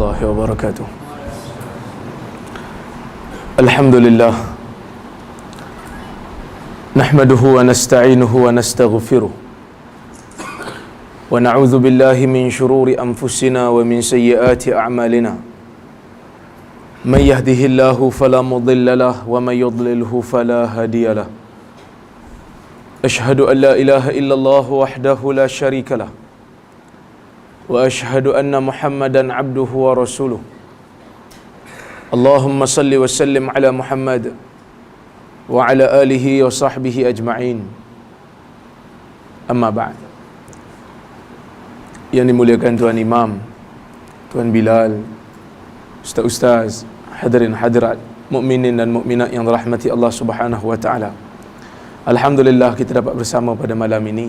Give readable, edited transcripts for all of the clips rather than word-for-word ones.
warahmatullahi wabarakatuh. Alhamdulillah, nahmaduhu wa nasta'inuhu wa nastaghfiruh, wa na'udzu billahi min shururi anfusina wa min sayyiati a'malina. Man yahdihillahu fala mudilla lahu wa man yudlilhu fala hadiya lahu. Ashhadu an la ilaha illallah wahdahu la syarika lahu wa ashhadu anna Muhammadan abduhu wa rasuluh. Allahumma salli wa sallim ala Muhammad wa ala alihi wa sahbihi ajma'in. Amma ba'd. Yang dimuliakan Tuan Imam, Tuan Bilal, Ustaz-Ustaz, hadirin hadirat, mukminin dan mukminat yang dirahmati Allah Subhanahu wa taala. Alhamdulillah kita dapat bersama pada malam ini.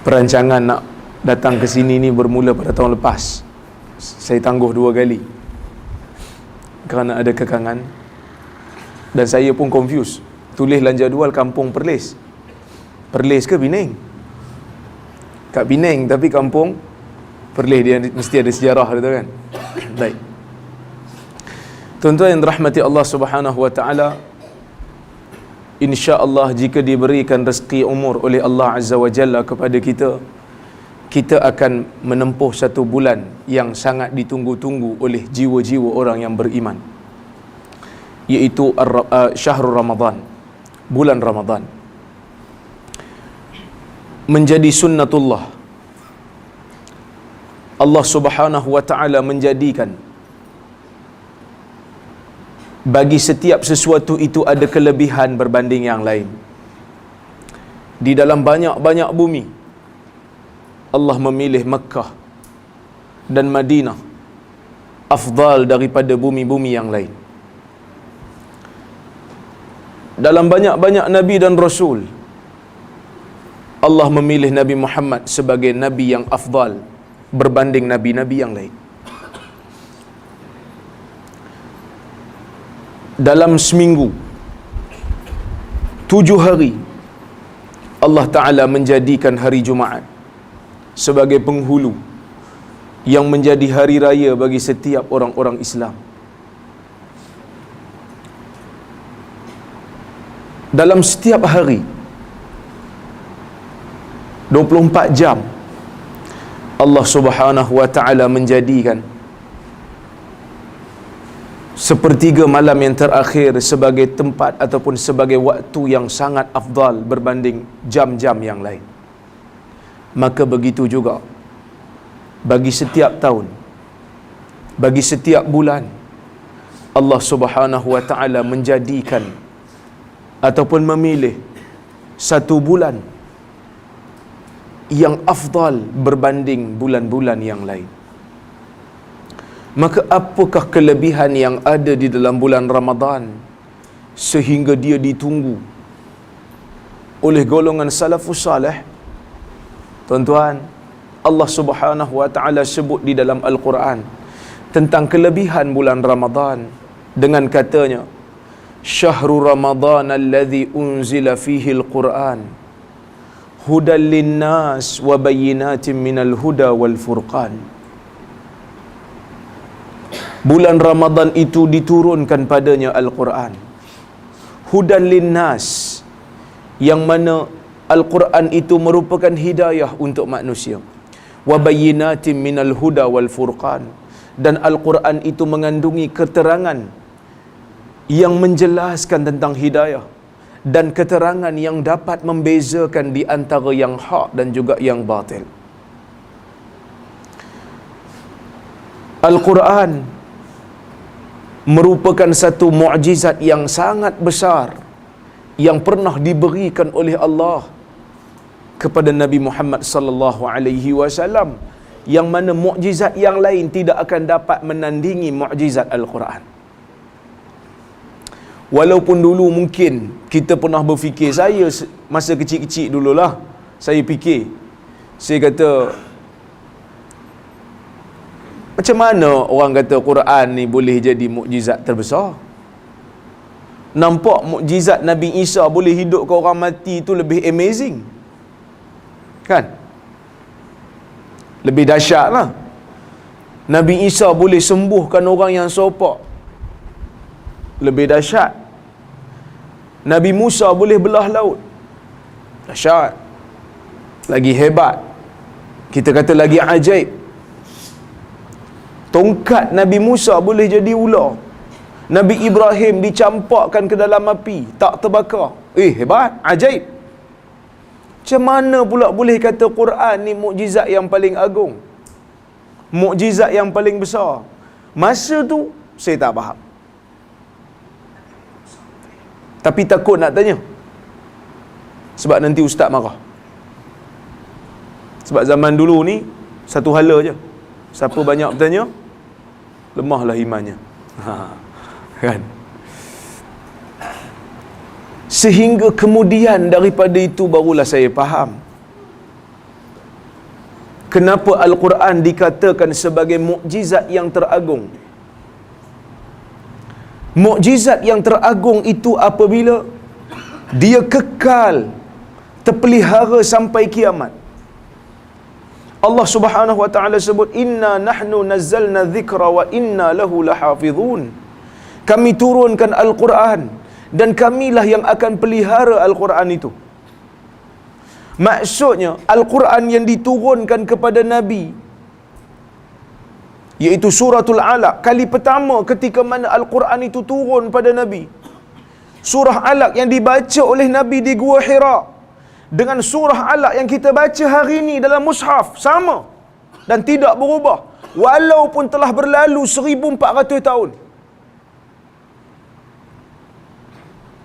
Perancangan nak datang ke sini ni bermula pada tahun lepas. Saya tangguh 2 kali kerana ada kekangan, dan saya pun confuse. Tulis dalam jadual Kampung Perlis. Perlis ke Penang? Kat Penang tapi Kampung Perlis, dia mesti ada sejarah dia tu kan. Baik. Tuan-tuan yang dirahmati Allah Subhanahu wa taala, insya-Allah jika diberikan rezeki umur oleh Allah Azza wa Jalla kepada kita, kita akan menempuh 1 bulan yang sangat ditunggu-tunggu oleh jiwa-jiwa orang yang beriman, iaitu Syahrul Ramadan, bulan Ramadan. Menjadi sunnatullah. Allah Subhanahu wa taala menjadikan bagi setiap sesuatu itu ada kelebihan berbanding yang lain. Di dalam banyak-banyak bumi, Allah memilih Mekah dan Madinah afdal daripada bumi-bumi yang lain. Dalam banyak-banyak Nabi dan Rasul, Allah memilih Nabi Muhammad sebagai Nabi yang afdal berbanding Nabi-Nabi yang lain. Dalam seminggu 7 hari, Allah Ta'ala menjadikan hari Jumaat sebagai penghulu yang menjadi hari raya bagi setiap orang-orang Islam. Dalam setiap hari 24 jam, Allah Subhanahu wa taala menjadikan sepertiga malam yang terakhir sebagai tempat ataupun sebagai waktu yang sangat afdal berbanding jam-jam yang lain. Maka begitu juga bagi setiap tahun, bagi setiap bulan, Allah Subhanahu wa taala menjadikan ataupun memilih 1 bulan yang afdal berbanding bulan-bulan yang lain. Maka apakah kelebihan yang ada di dalam bulan Ramadan sehingga dia ditunggu oleh golongan salafus salih? Tuan-tuan, Allah Subhanahu wa taala sebut di dalam Al-Quran tentang kelebihan bulan Ramadan dengan katanya, Syahrul Ramadan alladhi unzila fihi al-Quran hudan linnas wa bayyinatin minal huda wal furqan. Bulan Ramadan itu diturunkan padanya Al-Quran hudan linnas, yang mana Al-Quran itu merupakan hidayah untuk manusia, wa bayyinatin minal huda wal furqan, dan Al-Quran itu mengandungi keterangan yang menjelaskan tentang hidayah dan keterangan yang dapat membezakan di antara yang hak dan juga yang batil. Al-Quran merupakan satu mukjizat yang sangat besar yang pernah diberikan oleh Allah kepada Nabi Muhammad sallallahu alaihi wasallam, yang mana mukjizat yang lain tidak akan dapat menandingi mukjizat Al-Quran. Walaupun dulu mungkin kita pernah berfikir, saya masa kecil-kecil dululah saya fikir, saya kata macam mana orang kata Quran ni boleh jadi mukjizat terbesar? Nampak mukjizat Nabi Isa boleh hidupkan orang mati tu lebih amazing, kan? Lebih dahsyat lah. Nabi Isa boleh sembuhkan orang yang sopak. Lebih dahsyat. Nabi Musa boleh belah laut. Dahsyat. Lagi hebat. Kita kata lagi ajaib. Tongkat Nabi Musa boleh jadi ular. Nabi Ibrahim dicampakkan ke dalam api, tak terbakar. Hebat, ajaib. Macam mana pula boleh kata Quran ni mukjizat yang paling agung? Mukjizat yang paling besar. Masa tu saya tak faham. Tapi takut nak tanya. Sebab nanti ustaz marah. Sebab zaman dulu ni satu hala je. Siapa banyak bertanya, lemahlah imannya. Kan? Sehingga kemudian daripada itu barulah saya faham kenapa Al-Quran dikatakan sebagai mukjizat yang teragung. Mukjizat yang teragung itu apabila dia kekal, terpelihara sampai kiamat. Allah Subhanahu wa taala sebut, inna nahnu nazzalna dzikra wa inna lahu lahafizun. Kami turunkan Al-Quran dan kamilah yang akan pelihara Al-Quran itu. Maksudnya Al-Quran yang diturunkan kepada Nabi, iaitu suratul Alaq, kali pertama ketika mana Al-Quran itu turun pada Nabi, surah Alaq yang dibaca oleh Nabi di Gua Hira dengan surah Alaq yang kita baca hari ini dalam mushaf sama dan tidak berubah walaupun telah berlalu 1400 tahun.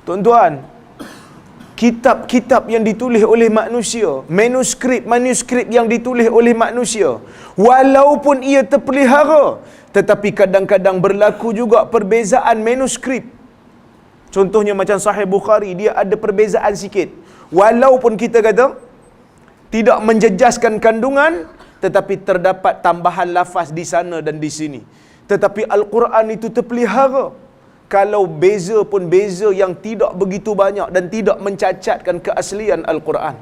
Tuan-tuan, kitab-kitab yang ditulis oleh manusia, manuskrip yang ditulis oleh manusia, walaupun ia terpelihara, tetapi kadang-kadang berlaku juga perbezaan manuskrip. Contohnya macam Sahih Bukhari, dia ada perbezaan sikit. Walaupun kita kata tidak menjejaskan kandungan, tetapi terdapat tambahan lafaz di sana dan di sini. Tetapi Al-Quran itu terpelihara. Kalau beza pun beza yang tidak begitu banyak dan tidak mencacatkan keaslian Al-Quran.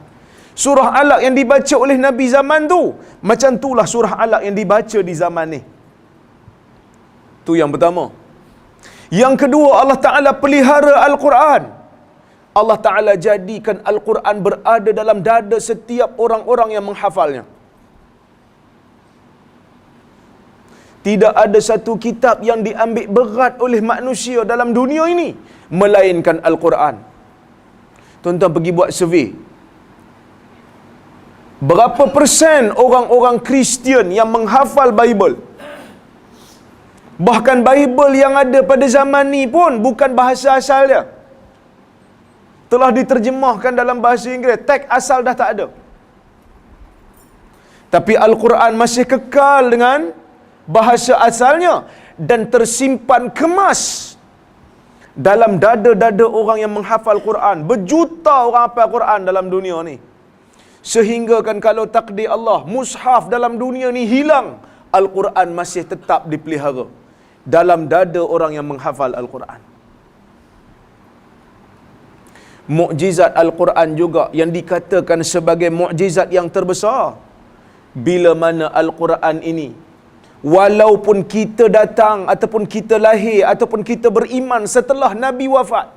Surah Alaq yang dibaca oleh Nabi zaman tu, macam itulah surah Alaq yang dibaca di zaman ni. Tu yang pertama. Yang kedua, Allah Ta'ala pelihara Al-Quran. Allah Ta'ala jadikan Al-Quran berada dalam dada setiap orang-orang yang menghafalnya. Tidak ada satu kitab yang diambil berat oleh manusia dalam dunia ini melainkan Al-Quran. Tuan-tuan pergi buat survey. Berapa persen orang-orang Kristian yang menghafal Bible? Bahkan Bible yang ada pada zaman ni pun bukan bahasa asal dia. Telah diterjemahkan dalam bahasa Inggeris. Teks asal dah tak ada. Tapi Al-Quran masih kekal dengan bahasa asalnya dan tersimpan kemas dalam dada-dada orang yang menghafal Quran. Berjuta orang hafal Quran dalam dunia ni. Sehingga kan kalau takdir Allah, mushaf dalam dunia ni hilang, Al-Quran masih tetap dipelihara dalam dada orang yang menghafal Al-Quran. Mukjizat Al-Quran juga yang dikatakan sebagai mukjizat yang terbesar, bila mana Al-Quran ini, walaupun kita datang ataupun kita lahir ataupun kita beriman setelah Nabi wafat,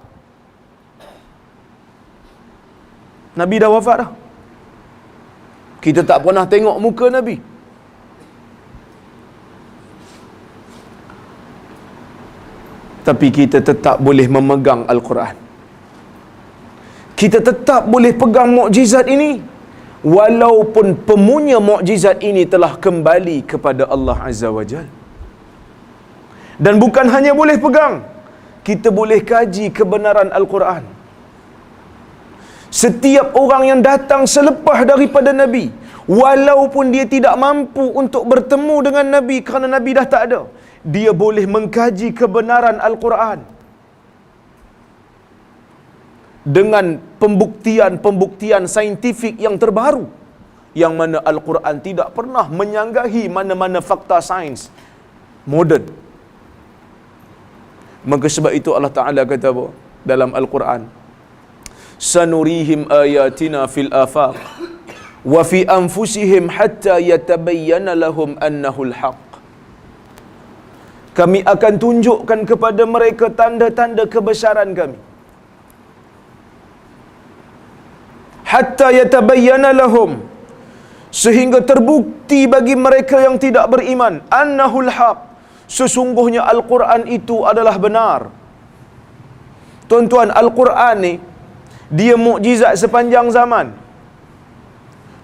Nabi dah wafat dah, kita tak pernah tengok muka Nabi, tapi kita tetap boleh memegang Al-Quran. Kita tetap boleh pegang mukjizat ini walaupun pemunya mukjizat ini telah kembali kepada Allah Azza wa Jal. Dan bukan hanya boleh pegang, kita boleh kaji kebenaran Al-Quran. Setiap orang yang datang selepas daripada Nabi, walaupun dia tidak mampu untuk bertemu dengan Nabi kerana Nabi dah tak ada, dia boleh mengkaji kebenaran Al-Quran dengan pembuktian saintifik yang terbaru, yang mana Al-Quran tidak pernah menyanggahi mana-mana fakta sains moden. Maka sebab itu Allah Ta'ala kata apa dalam Al-Quran, sanurihim ayatina fil afaq wa fi anfusihim hatta yatabayyana lahum annahu al-haq. Kami akan tunjukkan kepada mereka tanda-tanda kebesaran kami. Hatta yatabayyana lahum, sehingga terbukti bagi mereka yang tidak beriman, annahul haq, sesungguhnya Al-Quran itu adalah benar. Tuan-tuan, Al-Quran ni dia mukjizat sepanjang zaman.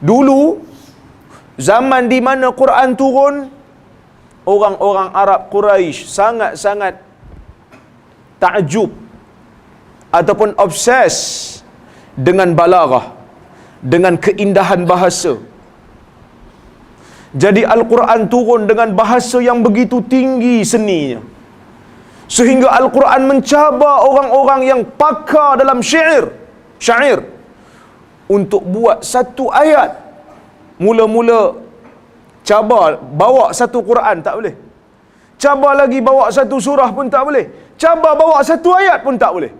Dulu zaman di mana Quran turun, orang-orang Arab Quraisy sangat-sangat takjub ataupun obses dengan balaghah, dengan keindahan bahasa. Jadi Al-Quran turun dengan bahasa yang begitu tinggi seninya, sehingga Al-Quran mencabar orang-orang yang pakar dalam syair untuk buat satu ayat. Mula-mula cabar bawa satu Quran tak boleh, cabar lagi bawa satu surah pun tak boleh, cabar bawa satu ayat pun tak boleh.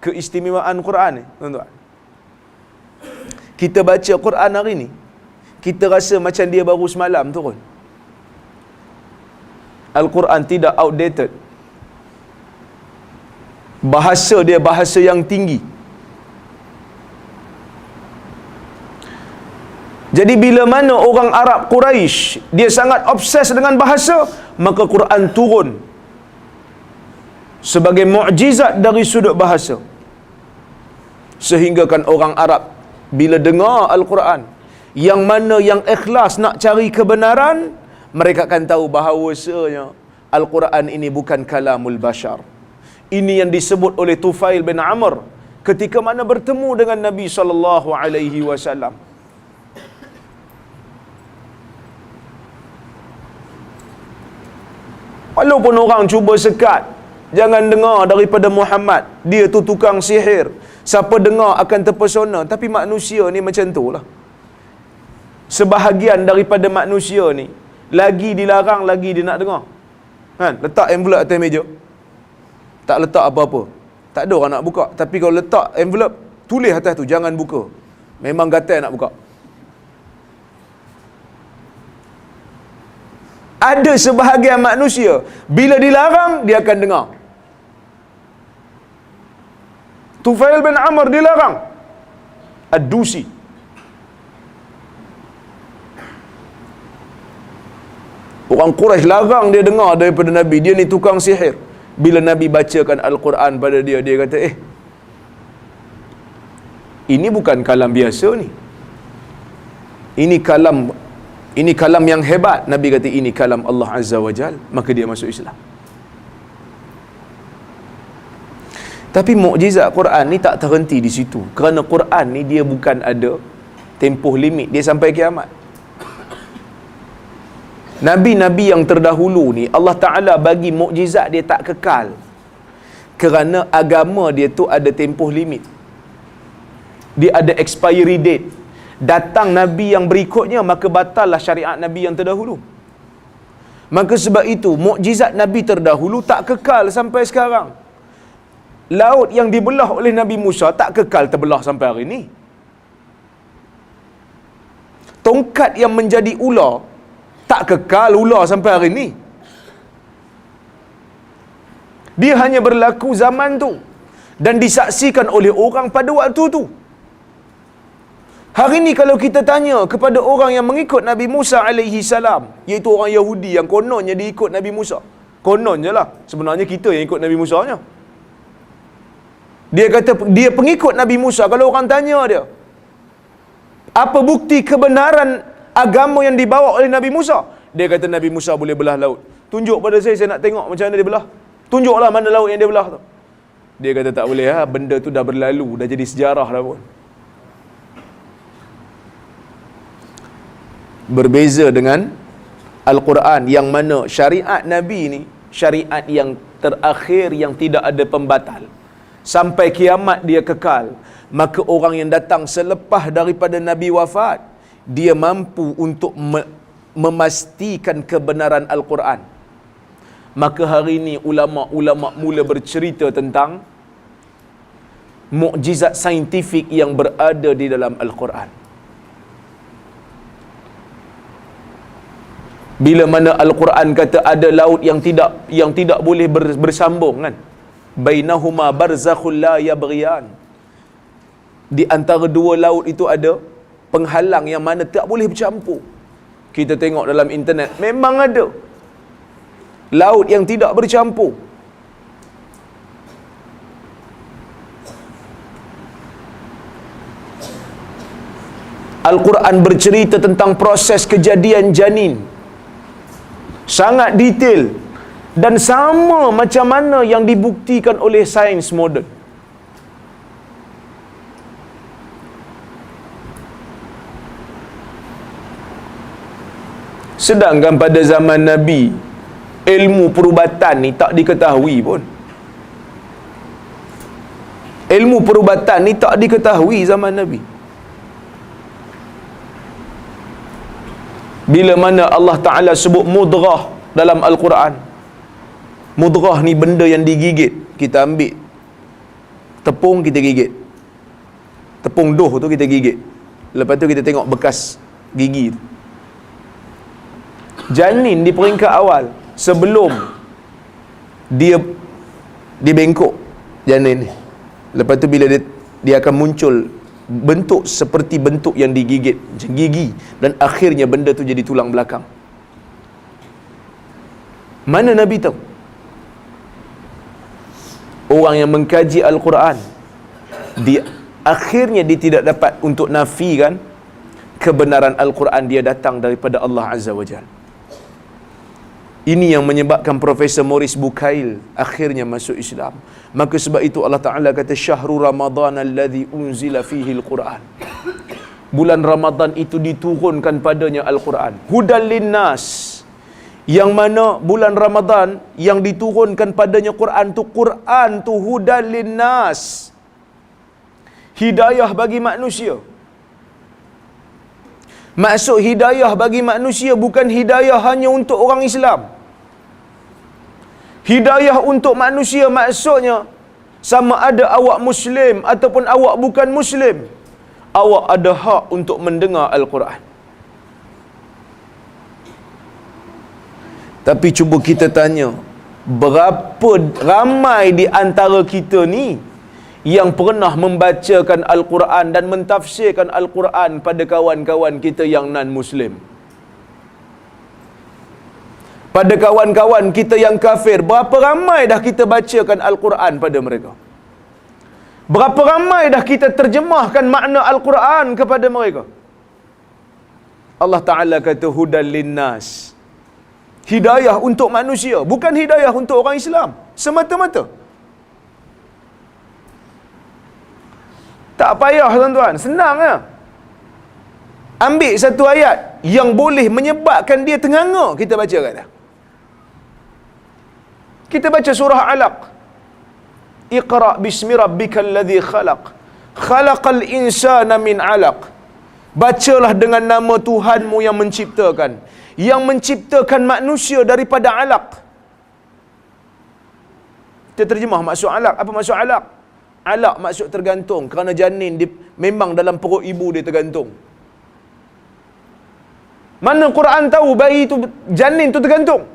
Keistimewaan Quran ni, tuan-tuan, kita baca Quran hari ni, kita rasa macam dia baru semalam turun. Al-Quran tidak outdated. Bahasa dia bahasa yang tinggi. Jadi bila mana orang Arab Quraisy dia sangat obses dengan bahasa, maka Quran turun sebagai mukjizat dari sudut bahasa. Sehingga kan orang Arab bila dengar Al-Quran, yang mana yang ikhlas nak cari kebenaran, mereka akan tahu bahawasanya Al-Quran ini bukan kalamul bashar. Ini yang disebut oleh Tufail bin Amr ketika mana bertemu dengan Nabi sallallahu alaihi wasallam. Walaupun orang cuba sekat, jangan dengar daripada Muhammad, dia tu tukang sihir, siapa dengar akan terpesona. Tapi manusia ni macam tu lah. Sebahagian daripada manusia ni lagi dilarang, lagi dia nak dengar. Kan? Letak envelope atas meja, tak letak apa-apa, tak ada orang nak buka. Tapi kalau letak envelope, tulis atas tu, jangan buka. Memang gatal nak buka. Ada sebahagian manusia, bila dilarang, dia akan dengar. Tufail bin Amr dilarang, Ad-Dusi. Orang Quraisy larang dia dengar daripada Nabi, dia ni tukang sihir. Bila Nabi bacakan Al-Quran pada dia, dia kata, ini bukan kalam biasa ni. Ini kalam yang hebat. Nabi kata, ini kalam Allah Azza wa Jal. Maka dia masuk Islam. Tapi mukjizat Quran ni tak terhenti di situ. Kerana Quran ni dia bukan ada tempoh limit, dia sampai kiamat. Nabi-nabi yang terdahulu ni, Allah Ta'ala bagi mukjizat dia tak kekal. Kerana agama dia tu ada tempoh limit. Dia ada expiry date. Datang Nabi yang berikutnya, maka batallah syariat Nabi yang terdahulu. Maka sebab itu, mukjizat Nabi terdahulu tak kekal sampai sekarang. Laut yang dibelah oleh Nabi Musa tak kekal terbelah sampai hari ini. Tongkat yang menjadi ular tak kekal ular sampai hari ini. Dia hanya berlaku zaman tu dan disaksikan oleh orang pada waktu tu. Hari ni kalau kita tanya kepada orang yang mengikut Nabi Musa alaihi salam, iaitu orang Yahudi yang kononnya dia ikut Nabi Musa. Kononnya lah, sebenarnya kita yang ikut Nabi Musa nya. Dia kata dia pengikut Nabi Musa. Kalau orang tanya dia, apa bukti kebenaran agama yang dibawa oleh Nabi Musa? Dia kata Nabi Musa boleh belah laut. Tunjuk pada saya nak tengok macam mana dia belah. Tunjuklah mana laut yang dia belah tu. Dia kata tak boleh, benda tu dah berlalu, dah jadi sejarah dah pun. Berbeza dengan Al-Quran yang mana syariat Nabi ni syariat yang terakhir yang tidak ada pembatal. Sampai kiamat dia kekal. Maka orang yang datang selepas daripada Nabi wafat, dia mampu untuk memastikan kebenaran Al-Quran. Maka hari ini ulama-ulama mula bercerita tentang mukjizat saintifik yang berada di dalam Al-Quran. Bila mana Al-Quran kata ada laut yang tidak boleh bersambung kan, bainahuma barzakhul la yabghiyan, di antara dua laut itu ada penghalang yang mana tak boleh bercampur. Kita tengok dalam internet memang ada laut yang tidak bercampur. Al-Quran bercerita tentang proses kejadian janin, sangat detail dan sama macam mana yang dibuktikan oleh sains moden. Sedangkan pada zaman Nabi, ilmu perubatan ni tak diketahui pun. Ilmu perubatan ni tak diketahui zaman Nabi. Bila mana Allah Ta'ala sebut mudghah dalam Al-Quran, mudghah ni benda yang digigit. Kita ambil tepung, kita gigit. Tepung doh tu kita gigit. Lepas tu kita tengok bekas gigi tu. Janin di peringkat awal, sebelum dia bengkok janin ni, lepas tu bila dia akan muncul bentuk seperti bentuk yang digigit, macam gigi, dan akhirnya benda tu jadi tulang belakang. Mana Nabi tahu? Orang yang mengkaji Al-Quran, akhirnya dia tidak dapat untuk nafikan kebenaran Al-Quran, dia datang daripada Allah Azza wa Jalla. Ini yang menyebabkan Profesor Maurice Bucaille akhirnya masuk Islam. Maka sebab itu Allah Ta'ala kata syahrul Ramadan alladhi unzila fihi al-Quran. Bulan Ramadan itu diturunkan padanya Al-Quran. Hudal linnas. Yang mana bulan Ramadan yang diturunkan padanya Quran tu hudal linnas. Hidayah bagi manusia. Maksud hidayah bagi manusia bukan hidayah hanya untuk orang Islam. Hidayah untuk manusia maksudnya sama ada awak Muslim ataupun awak bukan Muslim, awak ada hak untuk mendengar Al-Quran. Tapi cuba kita tanya, berapa ramai di antara kita ni yang pernah membacakan Al-Quran dan mentafsirkan Al-Quran pada kawan-kawan kita yang non-Muslim? Pada kawan-kawan kita yang kafir, berapa ramai dah kita bacakan Al-Quran pada mereka? Berapa ramai dah kita terjemahkan makna Al-Quran kepada mereka? Allah Ta'ala kata hudal linnas. Hidayah untuk manusia, bukan hidayah untuk orang Islam semata-mata. Tak payah tuan-tuan, senang ya. Ambil satu ayat yang boleh menyebabkan dia ternganga, kita baca kata. Kita baca surah Alaq. Iqra bismi rabbikal ladzi khalaq. Khalaqal insana min 'alaq. Bacalah dengan nama Tuhanmu yang menciptakan. Yang menciptakan manusia daripada alaq. Kita terjemah maksud alaq. Apa maksud alaq? Alaq maksud tergantung. Kerana janin dia, memang dalam perut ibu dia tergantung. Mana Quran tahu bayi tu, janin tu tergantung?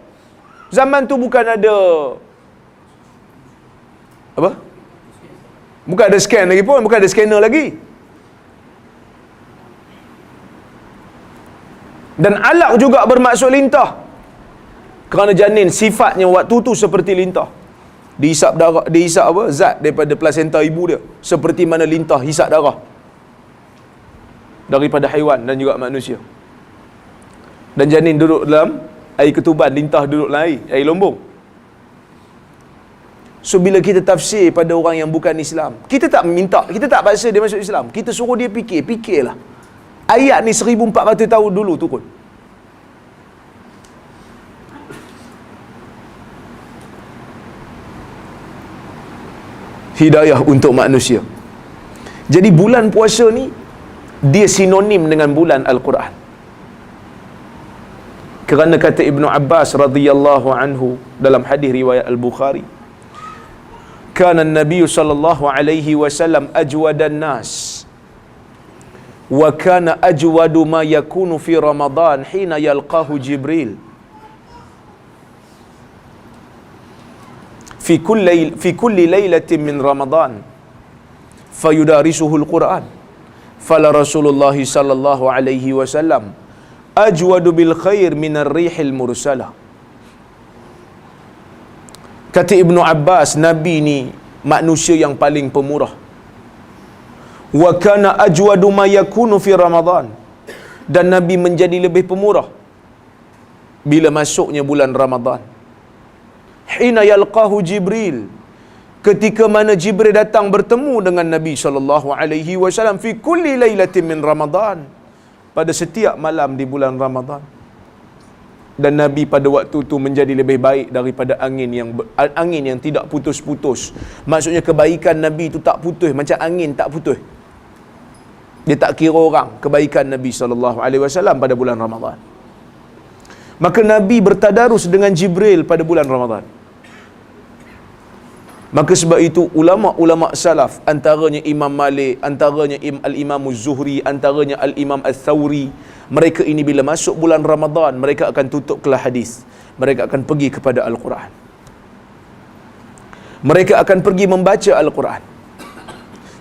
Zaman tu bukan ada apa? Bukan ada scan lagi pun, bukan ada scanner lagi. Dan alaq juga bermaksud lintah. Kerana janin sifatnya waktu tu seperti lintah. Dihisap darah, dihisap apa? Zat daripada plasenta ibu dia, seperti mana lintah hisap darah daripada haiwan dan juga manusia. Dan janin duduk dalam air ketuban, lintah duduk dalam air lombong. So bila kita tafsir pada orang yang bukan Islam, kita tak minta, kita tak paksa dia masuk Islam. Kita suruh dia fikirlah. Ayat ni 1400 tahun dulu turun. Hidayah untuk manusia. Jadi bulan puasa ni dia sinonim dengan bulan Al-Quran. Kerana kata Ibnu Abbas radhiyallahu anhu dalam hadis riwayat Al-Bukhari, kana an-nabiy sallallahu alaihi wasallam ajwadan nas wa kana ajwadu ma yakunu fi Ramadan hina yalqahu Jibril fi kulli lailatin min Ramadan fayudarisuhu al-Quran. Fala Rasulullah sallallahu alaihi wasallam ajwadu bil khair min ar-rihil mursalah. Kata Ibnu Abbas, Nabi ni manusia yang paling pemurah. Wa kana ajwadu ma yakunu fi Ramadan. Dan Nabi menjadi lebih pemurah bila masuknya bulan Ramadan. Hina yalqahu Jibril, ketika mana Jibril datang bertemu dengan Nabi sallallahu alaihi wasallam fi kulli lailatin min Ramadan, pada setiap malam di bulan Ramadan. Dan Nabi pada waktu tu menjadi lebih baik daripada angin yang tidak putus-putus. Maksudnya kebaikan Nabi tu tak putus, macam angin tak putus. Dia tak kira orang, kebaikan Nabi sallallahu alaihi wasallam pada bulan Ramadan. Maka Nabi bertadarus dengan Jibril pada bulan Ramadan. Maka sebab itu ulama-ulama salaf, antaranya Imam Malik, antaranya Al-Imam Az-Zuhri, antaranya Al-Imam Al-Thawri, mereka ini bila masuk bulan Ramadan, mereka akan tutup kelas hadis. Mereka akan pergi kepada Al-Quran. Mereka akan pergi membaca Al-Quran.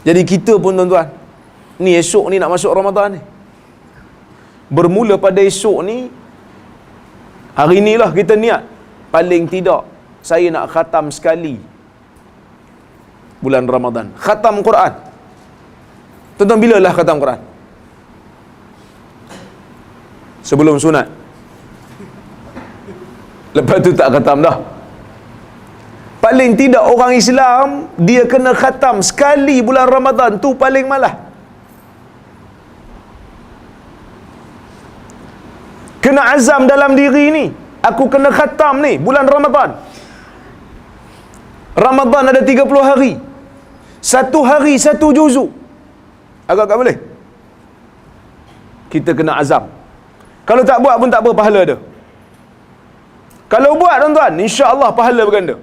Jadi kita pun tuan-tuan, ni esok ni nak masuk Ramadan ni. Bermula pada esok ni, hari inilah kita niat, paling tidak saya nak khatam sekali bulan Ramadan. Khatam Quran. Tuan-tuan, bila lah khatam Quran? Sebelum sunat. Lepas tu tak khatam dah. Paling tidak orang Islam, dia kena khatam sekali bulan Ramadan tu paling malah. Kena azam dalam diri ni, aku kena khatam ni bulan Ramadan. Ramadan ada 30 hari. Satu hari satu juzuk. Agak-agak boleh? Kita kena azam. Kalau tak buat pun tak apa, pahala dia. Kalau buat tuan-tuan, insya-Allah pahala berganda.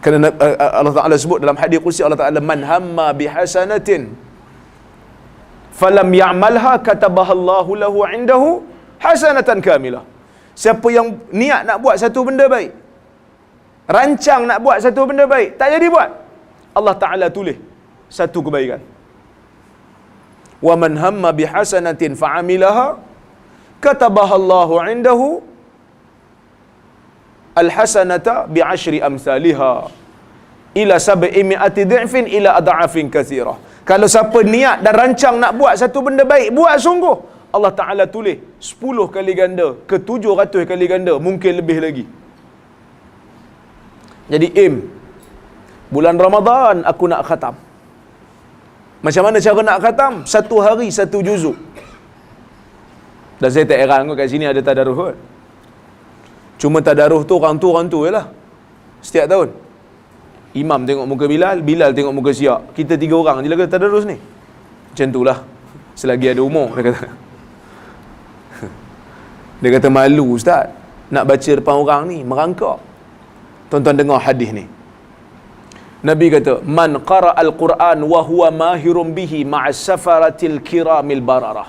Kerana Allah Ta'ala sebut dalam hadis qudsi, Allah Ta'ala, man hamma bihasanatin falam ya'malha katabaha Allahu lahu 'indahu hasanatan kamilah. Siapa yang niat nak buat satu benda baik, rancang nak buat satu benda baik, tak jadi buat, Allah Ta'ala tulis satu kebaikan. Wa man hamma bihasanatin fa'amilaha katabaha Allahu 'indahu al-hasanata bi'ashri amsalha ila 700 dhi'fin ila ad'afin katsirah. Kalau siapa niat dan rancang nak buat satu benda baik, buat sungguh, Allah Ta'ala tulis 10 kali ganda ke 700 kali ganda, mungkin lebih lagi. Jadi bulan Ramadan aku nak khatam. Macam mana cara nak khatam? Satu hari satu juzuk. Dan saya tak heran kot kat sini ada tadarus kot. Cuma tadarus tu orang tu je lah. Setiap tahun imam tengok muka Bilal, Bilal tengok muka Siak. Kita 3 orang je lah kata tadarus ni. Macam tu lah, selagi ada umur, dia kata. Dia kata malu ustaz nak baca depan orang ni, merangkak. Tuan-tuan dengar hadis ni. Nabi kata, man qara al-Quran wa huwa mahirun bihi ma'as safaratil kiramil bararah.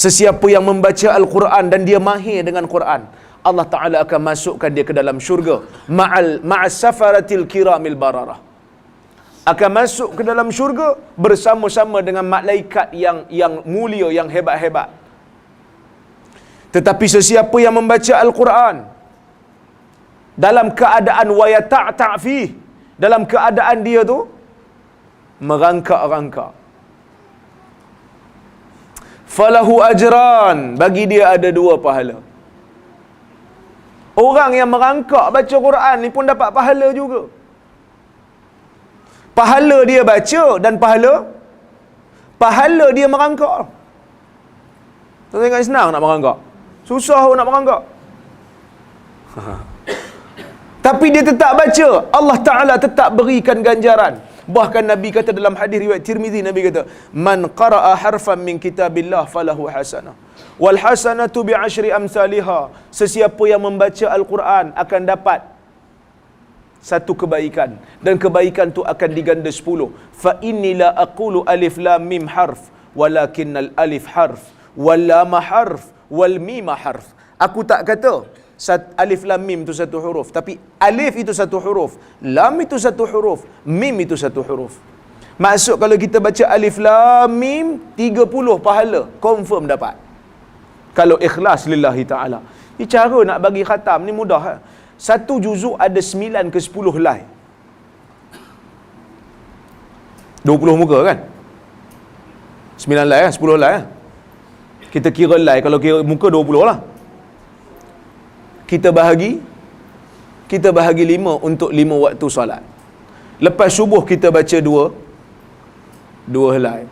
Sesiapa yang membaca Al-Quran dan dia mahir dengan Quran, Allah Ta'ala akan masukkan dia ke dalam syurga. Ma'as safaratil kiramil bararah. Akan masuk ke dalam syurga bersama-sama dengan malaikat yang mulia, yang hebat-hebat. Tetapi sesiapa yang membaca Al-Quran dalam keadaan wayata' fih, dalam keadaan dia tu merangkak-rangkak, falahu ajran, bagi dia ada 2 pahala. Orang yang merangkak baca Quran ni pun dapat pahala juga. Pahala dia baca dan pahala dia merangkak. Tuan-tuan ingat senang nak merangkak? Susah nak merangkak. Tapi dia tetap baca, Allah Ta'ala tetap berikan ganjaran. Bahkan Nabi kata dalam hadis riwayat Tirmizi, Nabi kata, man qara'a harfan min kitabillah falahu hasanah wal hasanatu bi 10 amsalha. Sesiapa yang membaca Al-Quran akan dapat satu kebaikan, dan kebaikan tu akan diganda 10. Fa inni la aqulu alif lam mim harf walakinnal alif harf wal lam harf wal mim harf. Aku tak kata alif lam mim itu satu huruf, tapi alif itu satu huruf, lam itu satu huruf, mim itu satu huruf. Maksud kalau kita baca alif lam mim 30 pahala confirm dapat. Kalau ikhlas lillahi taala. Ini cara nak bagi khatam ni mudah. Satu juzuk ada 9 ke 10 helai. 20 muka kan? 9 helai kan? 10 helai kan? Kita kira helai, kalau kira muka 20 lah. Kita bahagi 5 untuk 5 waktu solat. Lepas subuh kita baca 2 helai.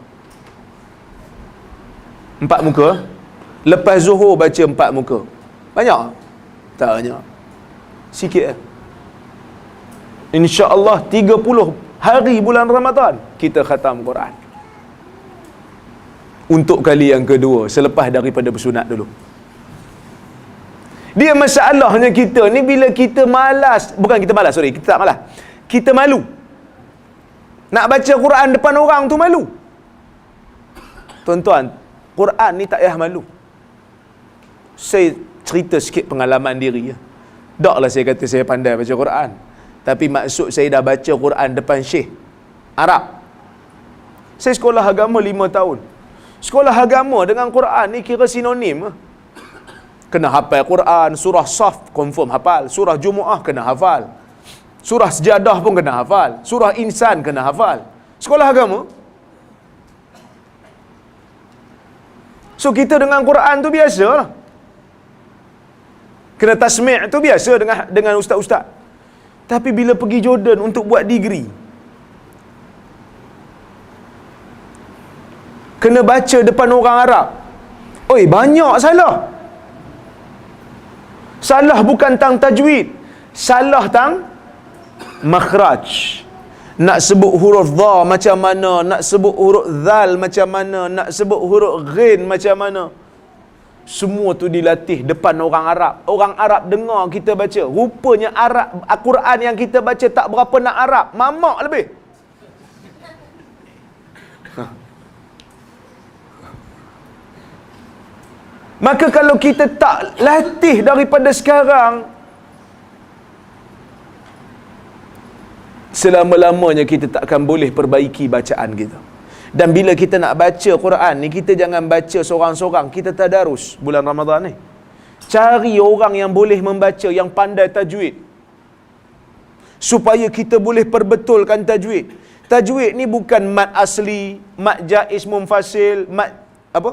4 muka. Lepas zuhur baca 4 muka. Banyak? Tak banyak. Sikit. InsyaAllah 30 hari bulan Ramadan kita khatam Quran. Untuk kali yang kedua selepas daripada bersunat dulu. Dia masalahnya kita ni bila kita malas, bukan kita malas, sorry, kita tak malas. Kita malu. Nak baca Quran depan orang tu malu. Tuan-tuan, Quran ni tak payah malu. Saya cerita sikit pengalaman diri ya. Taklah saya kata saya pandai baca Quran. Tapi maksud saya dah baca Quran depan Syekh Arab. Saya sekolah agama 5 tahun. Sekolah agama dengan Quran ni kira sinonim. Kena hafal Quran, surah Saf confirm hafal, surah Jumu'ah kena hafal, surah Sejadah pun kena hafal, surah Insan kena hafal. Sekolah agama. So kita dengan Quran tu biasa lah. Kena tasmi' tu biasa dengan ustaz-ustaz. Tapi bila pergi Jordan untuk buat degree, kena baca depan orang Arab. Oi, banyak salah. Salah bukan tang tajwid, salah tang makhraj. Nak sebut huruf dha macam mana, nak sebut huruf zal macam mana, nak sebut huruf ghin macam mana. Semua tu dilatih depan orang Arab. Orang Arab dengar kita baca. Rupanya Arab, Al-Quran yang kita baca tak berapa nak Arab, mamak lebih. Maka kalau kita tak latih daripada sekarang, selama-lamanya kita tak akan boleh perbaiki bacaan kita. Dan bila kita nak baca Quran ni, kita jangan baca seorang-seorang, kita tadarus bulan Ramadan ni. Cari orang yang boleh membaca, yang pandai tajwid, supaya kita boleh perbetulkan tajwid. Tajwid ni bukan mat asli, mat jaiz munfasil, mat apa?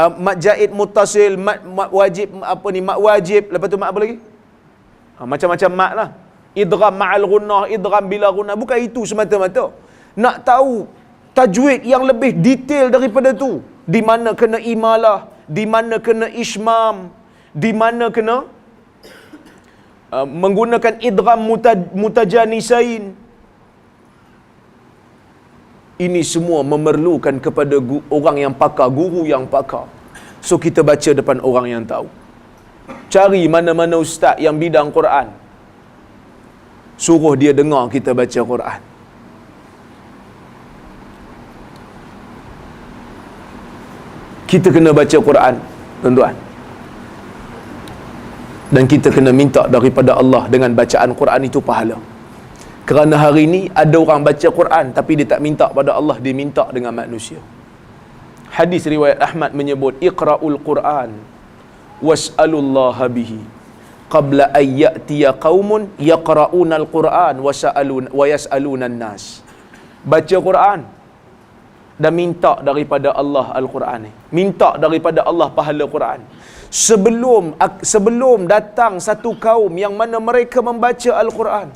Mat jaid muttasil, mat wajib, apa ni, mat wajib, lepas tu mat apa lagi? Macam-macam mat lah. Idgham ma'al gunnah, idgham bila gunnah. Bukan itu semata-mata. Nak tahu tajwid yang lebih detail daripada tu. Di mana kena imalah, di mana kena ismam, di mana kena menggunakan idgham mutajanisain. Ini semua memerlukan kepada orang yang pakar, guru yang pakar. So kita baca depan orang yang tahu. Cari mana-mana ustaz yang bidang Quran, suruh dia dengar kita baca Quran. Kita kena baca Quran, tuan-tuan. Dan kita kena minta daripada Allah dengan bacaan Quran itu pahala. Kerana hari ini ada orang baca Quran tapi dia tak minta pada Allah, dia minta dengan manusia. Hadis riwayat Ahmad menyebut, Iqra'ul Quran was'alullaha bihi qabla an ya'tiya qaumun yaqra'una al-Quran wa yas'aluna an-nas. Baca Quran dan minta daripada Allah Al-Quran ni. Minta daripada Allah pahala Quran. Sebelum datang satu kaum yang mana mereka membaca Al-Quran,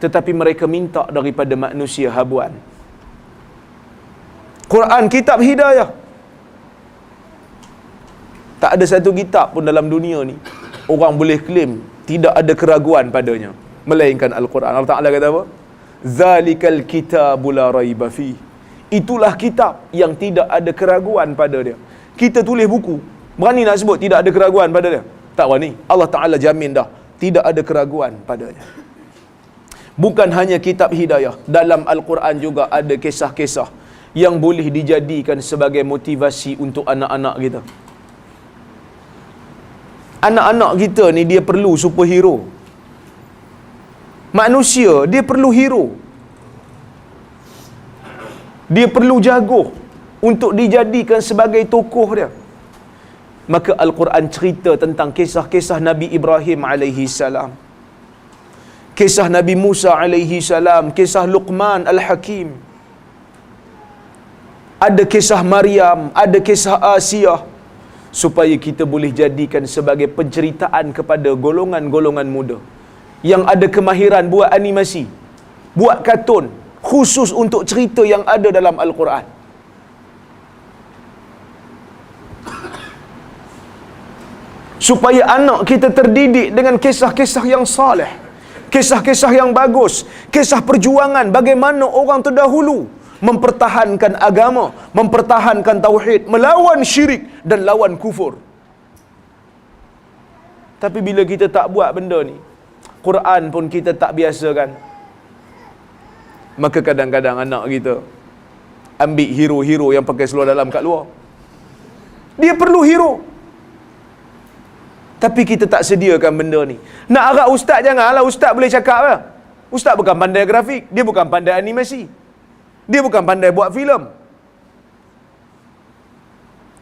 tetapi mereka minta daripada manusia habuan. Quran kitab hidayah. Tak ada satu kitab pun dalam dunia ni orang boleh claim tidak ada keraguan padanya melainkan Al-Quran. Allah Ta'ala kata apa? Zalikal kitabu la raiba fi. Itulah kitab yang tidak ada keraguan pada dia. Kita tulis buku, berani nak sebut tidak ada keraguan pada dia? Tak berani. Allah Ta'ala jamin dah tidak ada keraguan padanya. Bukan hanya kitab hidayah, dalam Al-Quran juga ada kisah-kisah yang boleh dijadikan sebagai motivasi untuk anak-anak kita. Anak-anak kita ni dia perlu superhero. Manusia dia perlu hero. Dia perlu jago untuk dijadikan sebagai tokoh dia. Maka Al-Quran cerita tentang kisah-kisah Nabi Ibrahim alaihi salam, kisah Nabi Musa alaihi salam, kisah Luqman Al-Hakim. Ada kisah Maryam, ada kisah Asiyah, supaya kita boleh jadikan sebagai penceritaan kepada golongan-golongan muda yang ada kemahiran buat animasi, buat kartun, khusus untuk cerita yang ada dalam Al-Quran. Supaya anak kita terdidik dengan kisah-kisah yang saleh, kisah-kisah yang bagus, kisah perjuangan bagaimana orang terdahulu mempertahankan agama, mempertahankan tauhid, melawan syirik dan lawan kufur. Tapi bila kita tak buat benda ni, Quran pun kita tak biasakan, maka kadang-kadang anak kita ambil hero-hero yang pakai seluar dalam kat luar. Dia perlu hero, tapi kita tak sediakan benda ni. Nak harap ustaz, janganlah ustaz boleh cakap lah. Ustaz bukan pandai grafik, dia bukan pandai animasi, dia bukan pandai buat filem.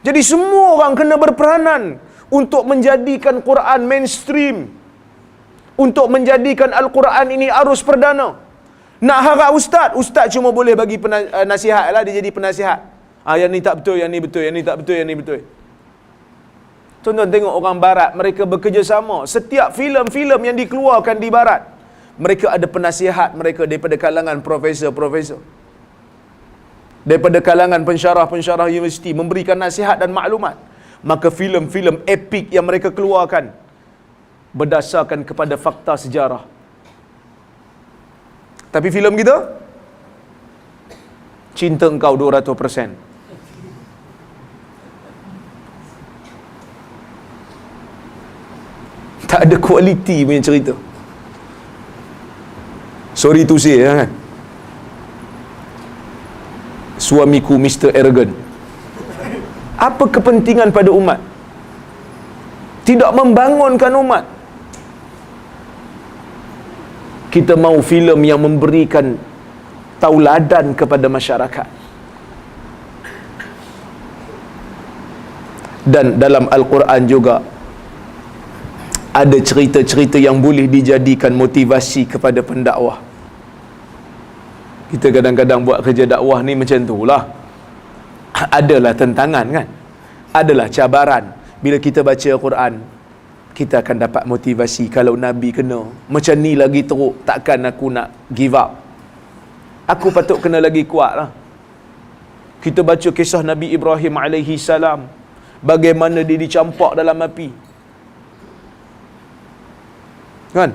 Jadi semua orang kena berperanan untuk menjadikan Quran mainstream, untuk menjadikan Al-Quran ini arus perdana. Nak harap ustaz cuma boleh bagi nasihat lah, dia jadi penasihat. Yang ni tak betul, yang ni betul, yang ni tak betul, yang ni betul. Tuan-tuan tengok orang barat, mereka bekerjasama. Setiap filem-filem yang dikeluarkan di barat, mereka ada penasihat mereka daripada kalangan profesor-profesor, daripada kalangan pensyarah-pensyarah universiti, memberikan nasihat dan maklumat. Maka filem-filem epik yang mereka keluarkan berdasarkan kepada fakta sejarah. Tapi filem kita, cinta engkau 200%. Tak ada kualiti punya cerita. Sorry to say kan, suamiku Mr. Arrogant. Apa kepentingan pada umat? Tidak membangunkan umat. Kita mahu filem yang memberikan tauladan kepada masyarakat. Dan dalam Al-Quran juga ada cerita-cerita yang boleh dijadikan motivasi kepada pendakwah. Kita kadang-kadang buat kerja dakwah ni macam tu lah. Adalah tentangan kan, adalah cabaran. Bila kita baca Al-Quran, kita akan dapat motivasi. Kalau Nabi kena macam ni lagi teruk, takkan aku nak give up. Aku patut kena lagi kuat lah. Kita baca kisah Nabi Ibrahim alaihi salam, bagaimana dia dicampak dalam api kan.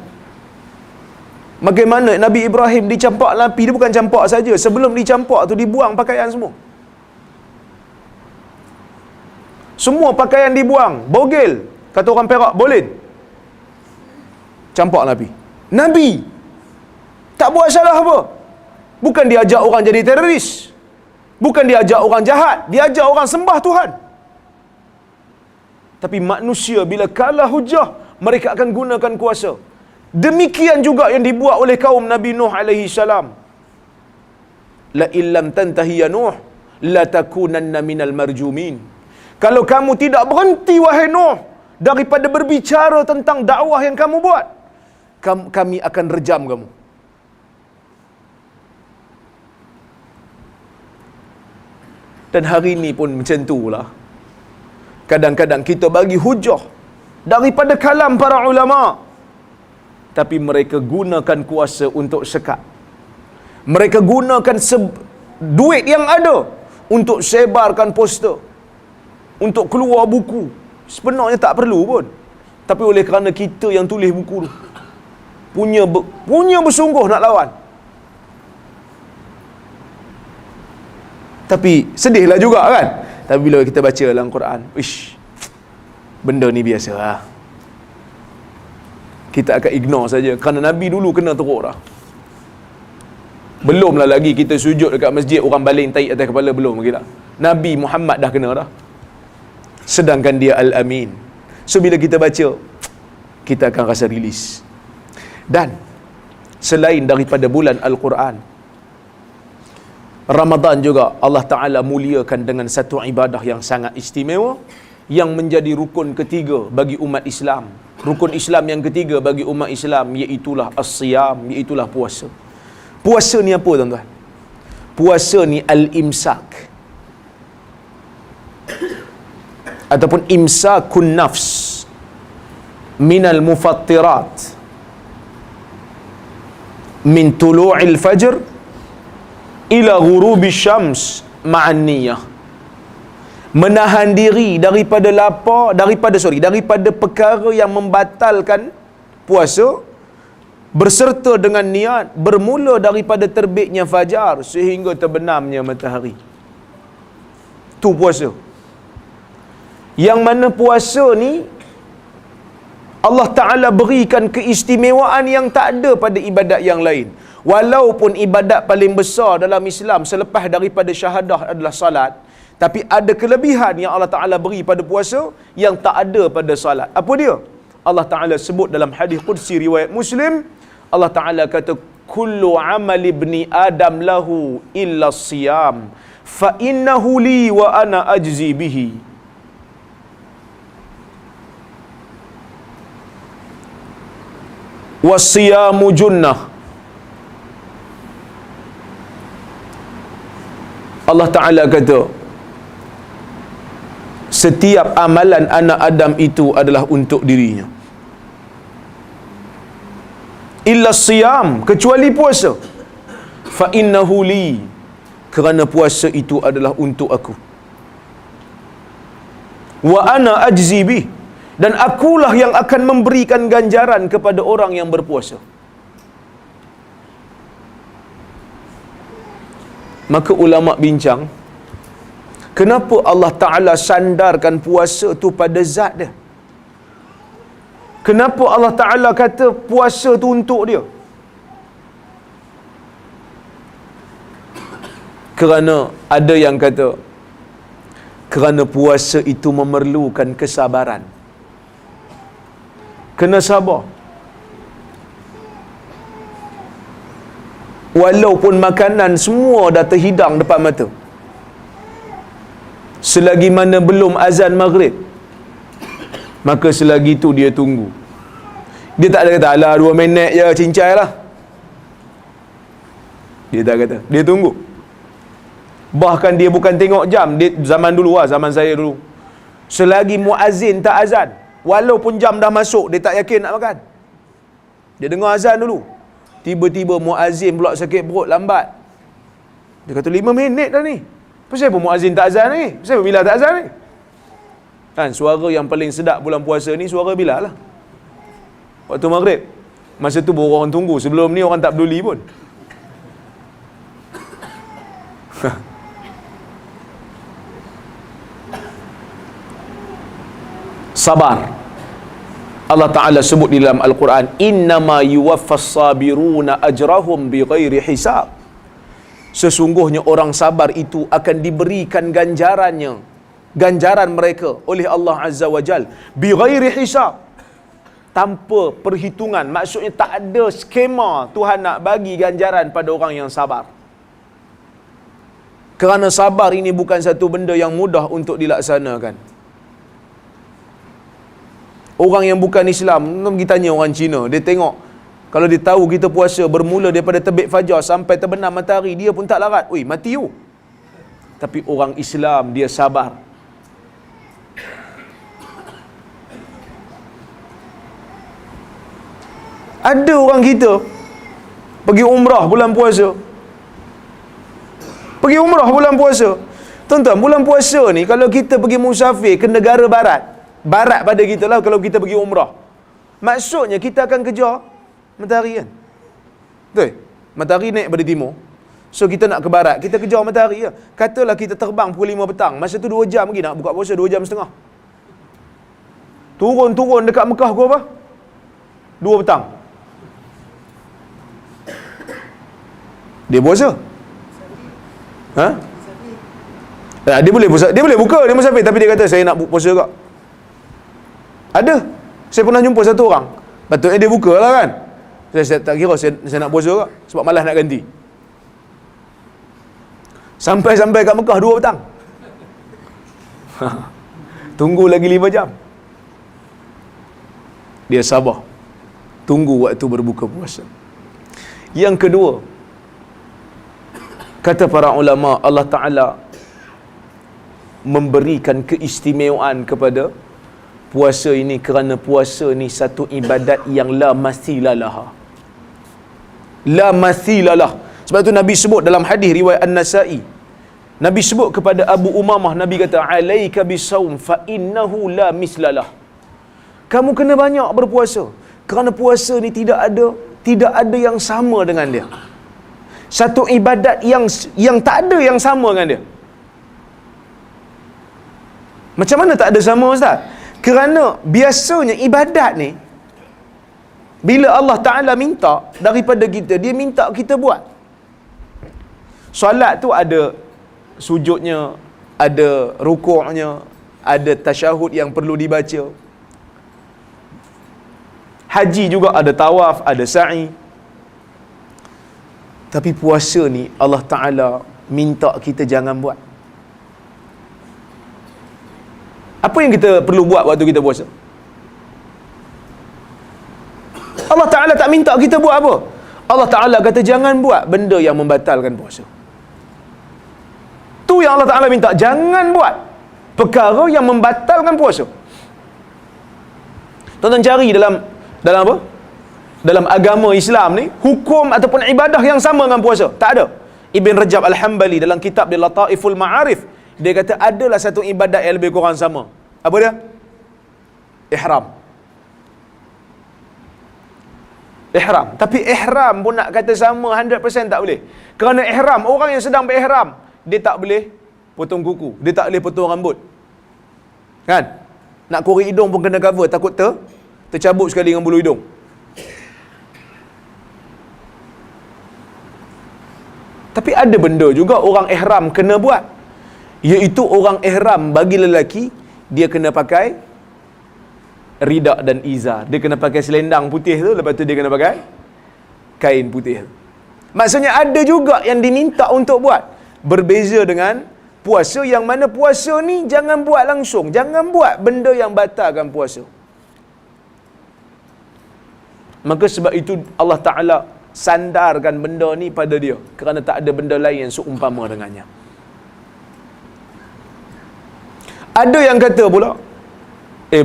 Bagaimana Nabi Ibrahim dicampak dalam api. Dia bukan campak saja, sebelum dicampak tu dibuang pakaian semua. Semua pakaian dibuang, bogel, kata orang Perak, boleh campak Nabi. Nabi tak buat salah apa. Bukan dia ajak orang jadi teroris, bukan dia ajak orang jahat, dia ajak orang sembah Tuhan. Tapi manusia bila kalah hujah, mereka akan gunakan kuasa. Demikian juga yang dibuat oleh kaum Nabi Nuh alaihi salam. La illam tantahi ya Nuh la takunanna minal marjumin. Kalau kamu tidak berhenti wahai Nuh daripada berbicara tentang dakwah yang kamu buat, kami akan rejam kamu. Dan hari ini pun macam itulah. Kadang-kadang kita bagi hujah daripada kalam para ulama, tapi mereka gunakan kuasa untuk sekat. Mereka gunakan duit yang ada untuk sebarkan poster, untuk keluar buku. Sebenarnya tak perlu pun, tapi oleh kerana kita yang tulis buku tu punya bersungguh nak lawan. Tapi sedihlah juga kan. Tapi bila kita baca dalam Quran, benda ni biasa lah, kita akan ignore saja. Kerana Nabi dulu kena teruk dah. Belumlah lagi kita sujud dekat masjid, orang baling tahi atas kepala, belum lagi dah. Nabi Muhammad dah kena dah. Sedangkan dia Al-Amin. So bila kita baca, kita akan rasa rilis. Dan selain daripada bulan Al-Quran, Ramadan juga Allah Ta'ala muliakan dengan satu ibadah yang sangat istimewa, yang menjadi rukun ketiga bagi umat Islam. Rukun Islam yang ketiga bagi umat Islam, iaitulah as-siyam, iaitulah puasa. Puasa ni apa tuan-tuan? Puasa ni al-imsak, ataupun imsakun nafs minal mufattirat min tulu'il fajr ila ghurubi syams ma'an niyah. Menahan diri daripada lapar, daripada perkara yang membatalkan puasa, berserta dengan niat bermula daripada terbitnya fajar sehingga terbenamnya matahari. Tu puasa. Yang mana puasa ni Allah Ta'ala berikan keistimewaan yang tak ada pada ibadat yang lain. Walaupun ibadat paling besar dalam Islam selepas daripada syahadah adalah salat, tapi ada kelebihan yang Allah Ta'ala beri pada puasa yang tak ada pada salat. Apa dia? Allah Ta'ala sebut dalam hadis Qudsi riwayat Muslim, Allah Ta'ala kata, kullu amal ibni Adam lahu illa siyam, fa innahu li wa ana ajzi bihi. Wasiyamu junnah. Allah Ta'ala kata, setiap amalan anak Adam itu adalah untuk dirinya, illa siyam, kecuali puasa, fa innahu li, kerana puasa itu adalah untuk aku, wa ana ajzi bih, dan akulah yang akan memberikan ganjaran kepada orang yang berpuasa. Maka ulama bincang, kenapa Allah Ta'ala sandarkan puasa tu pada zat dia? Kenapa Allah Ta'ala kata puasa tu untuk dia? Kerana ada yang kata, kerana puasa itu memerlukan kesabaran. Kena sabar. Walaupun makanan semua dah terhidang depan mata, selagi mana belum azan maghrib, maka selagi itu dia tunggu. Dia tak ada kata, alah 2 minit je cincai lah. Dia tak kata, dia tunggu. Bahkan dia bukan tengok jam. Dia, zaman dulu lah, zaman saya dulu, selagi muazzin tak azan, walaupun jam dah masuk, dia tak yakin nak makan. Dia dengar azan dulu. Tiba-tiba muazzin pula sakit perut, lambat. Dia kata 5 minit dah ni. Kenapa apa muazzin tak azan ni? Kenapa Bilal tak azan ni? Kan, suara yang paling sedap bulan puasa ni suara Bilal lah. Waktu maghrib. Masa tu baru orang tunggu. Sebelum ni orang tak peduli pun. Sabar. Allah Ta'ala sebut di dalam Al-Quran, innama yuwaffas sabiruna ajrahum bighairi hisab. Sesungguhnya orang sabar itu akan diberikan ganjarannya, ganjaran mereka oleh Allah Azza wa Jal, bighairi hisab, tanpa perhitungan. Maksudnya tak ada skema Tuhan nak bagi ganjaran pada orang yang sabar. Kerana sabar ini bukan satu benda yang mudah untuk dilaksanakan. Orang yang bukan Islam, pergi tanya orang Cina, dia tengok, kalau dia tahu kita puasa bermula daripada terbit fajar sampai terbenam matahari, dia pun tak larat. Oi, mati you. Tapi orang Islam, dia sabar. Ada orang kita pergi umrah bulan puasa. Pergi umrah bulan puasa. Tuan-tuan, bulan puasa ni kalau kita pergi musafir ke negara barat pada kita lah, kalau kita pergi umrah, maksudnya kita akan kejar matahari kan? Betul? Matahari naik pada timur, so kita nak ke barat, kita kejar matahari ya. Katalah kita terbang pukul 5 petang, masa tu 2 jam lagi nak buka puasa, 2 jam setengah. Turun dekat Mekah pukul apa? 2 petang. Dia puasa? Ha? Dia boleh puasa, dia boleh buka, dia musafir, tapi dia kata saya nak puasa juga. Ada. Saya pernah jumpa satu orang. Patutnya dia buka lah kan. Saya tak kira saya nak puasa ke, sebab malas nak ganti. Sampai kat Mekah 2 petang. Tunggu lagi 5 jam. Dia sabar. Tunggu waktu berbuka puasa. Yang kedua, kata para ulama, Allah Ta'ala memberikan keistimewaan kepada puasa ini kerana puasa ni satu ibadat yang la mathilalah. La mathilalah. Sebab tu Nabi sebut dalam hadis riwayat An-Nasa'i, Nabi sebut kepada Abu Umamah, Nabi kata, alaika bisawm fa innahu la mislalah. Kamu kena banyak berpuasa kerana puasa ni tidak ada yang sama dengan dia. Satu ibadat yang tak ada yang sama dengan dia. Macam mana tak ada sama, Ustaz? Kerana biasanya ibadat ni, bila Allah Ta'ala minta daripada kita, dia minta kita buat. Solat tu ada sujudnya, ada rukuknya, ada tasyahud yang perlu dibaca. Haji juga ada tawaf, ada sa'i. Tapi puasa ni Allah Ta'ala minta kita jangan buat. Apa yang kita perlu buat waktu kita puasa? Allah Ta'ala tak minta kita buat apa? Allah Ta'ala kata jangan buat benda yang membatalkan puasa. Tu yang Allah Ta'ala minta, jangan buat perkara yang membatalkan puasa. Tuan-tuan cari dalam apa? Dalam agama Islam ni, hukum ataupun ibadah yang sama dengan puasa. Tak ada. Ibn Rajab Al-Hambali dalam kitab dia Lataiful Ma'arif, dia kata adalah satu ibadat yang lebih kurang sama. Apa dia? Ihram. Ihram. Tapi ihram pun nak kata sama 100% tak boleh. Kerana ihram, orang yang sedang berihram, dia tak boleh potong kuku, dia tak boleh potong rambut. Kan? Nak korek hidung pun kena cover, takut tercabut sekali dengan bulu hidung. Tapi ada benda juga orang ihram kena buat, iaitu orang ihram bagi lelaki, dia kena pakai ridak dan izar. Dia kena pakai selendang putih tu, lepas tu dia kena pakai kain putih. Maksudnya ada juga yang diminta untuk buat. Berbeza dengan puasa, yang mana puasa ni jangan buat langsung, jangan buat benda yang batalkan puasa. Maka sebab itu Allah Ta'ala sandarkan benda ni pada dia, kerana tak ada benda lain yang seumpama dengannya. Ada yang kata pula,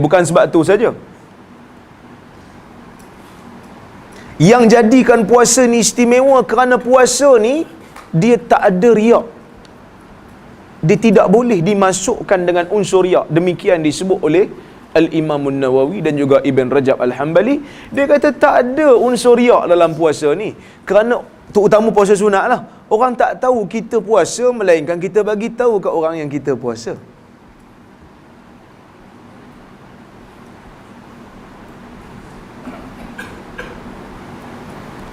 bukan sebab tu saja. Yang jadikan puasa ni istimewa kerana puasa ni dia tak ada riak. Dia tidak boleh dimasukkan dengan unsur riak. Demikian disebut oleh Al-Imam An-Nawawi dan juga Ibn Rajab Al-Hambali. Dia kata tak ada unsur riak dalam puasa ni. Kerana terutama puasa sunat lah, orang tak tahu kita puasa, melainkan kita bagi tahu ke orang yang kita puasa.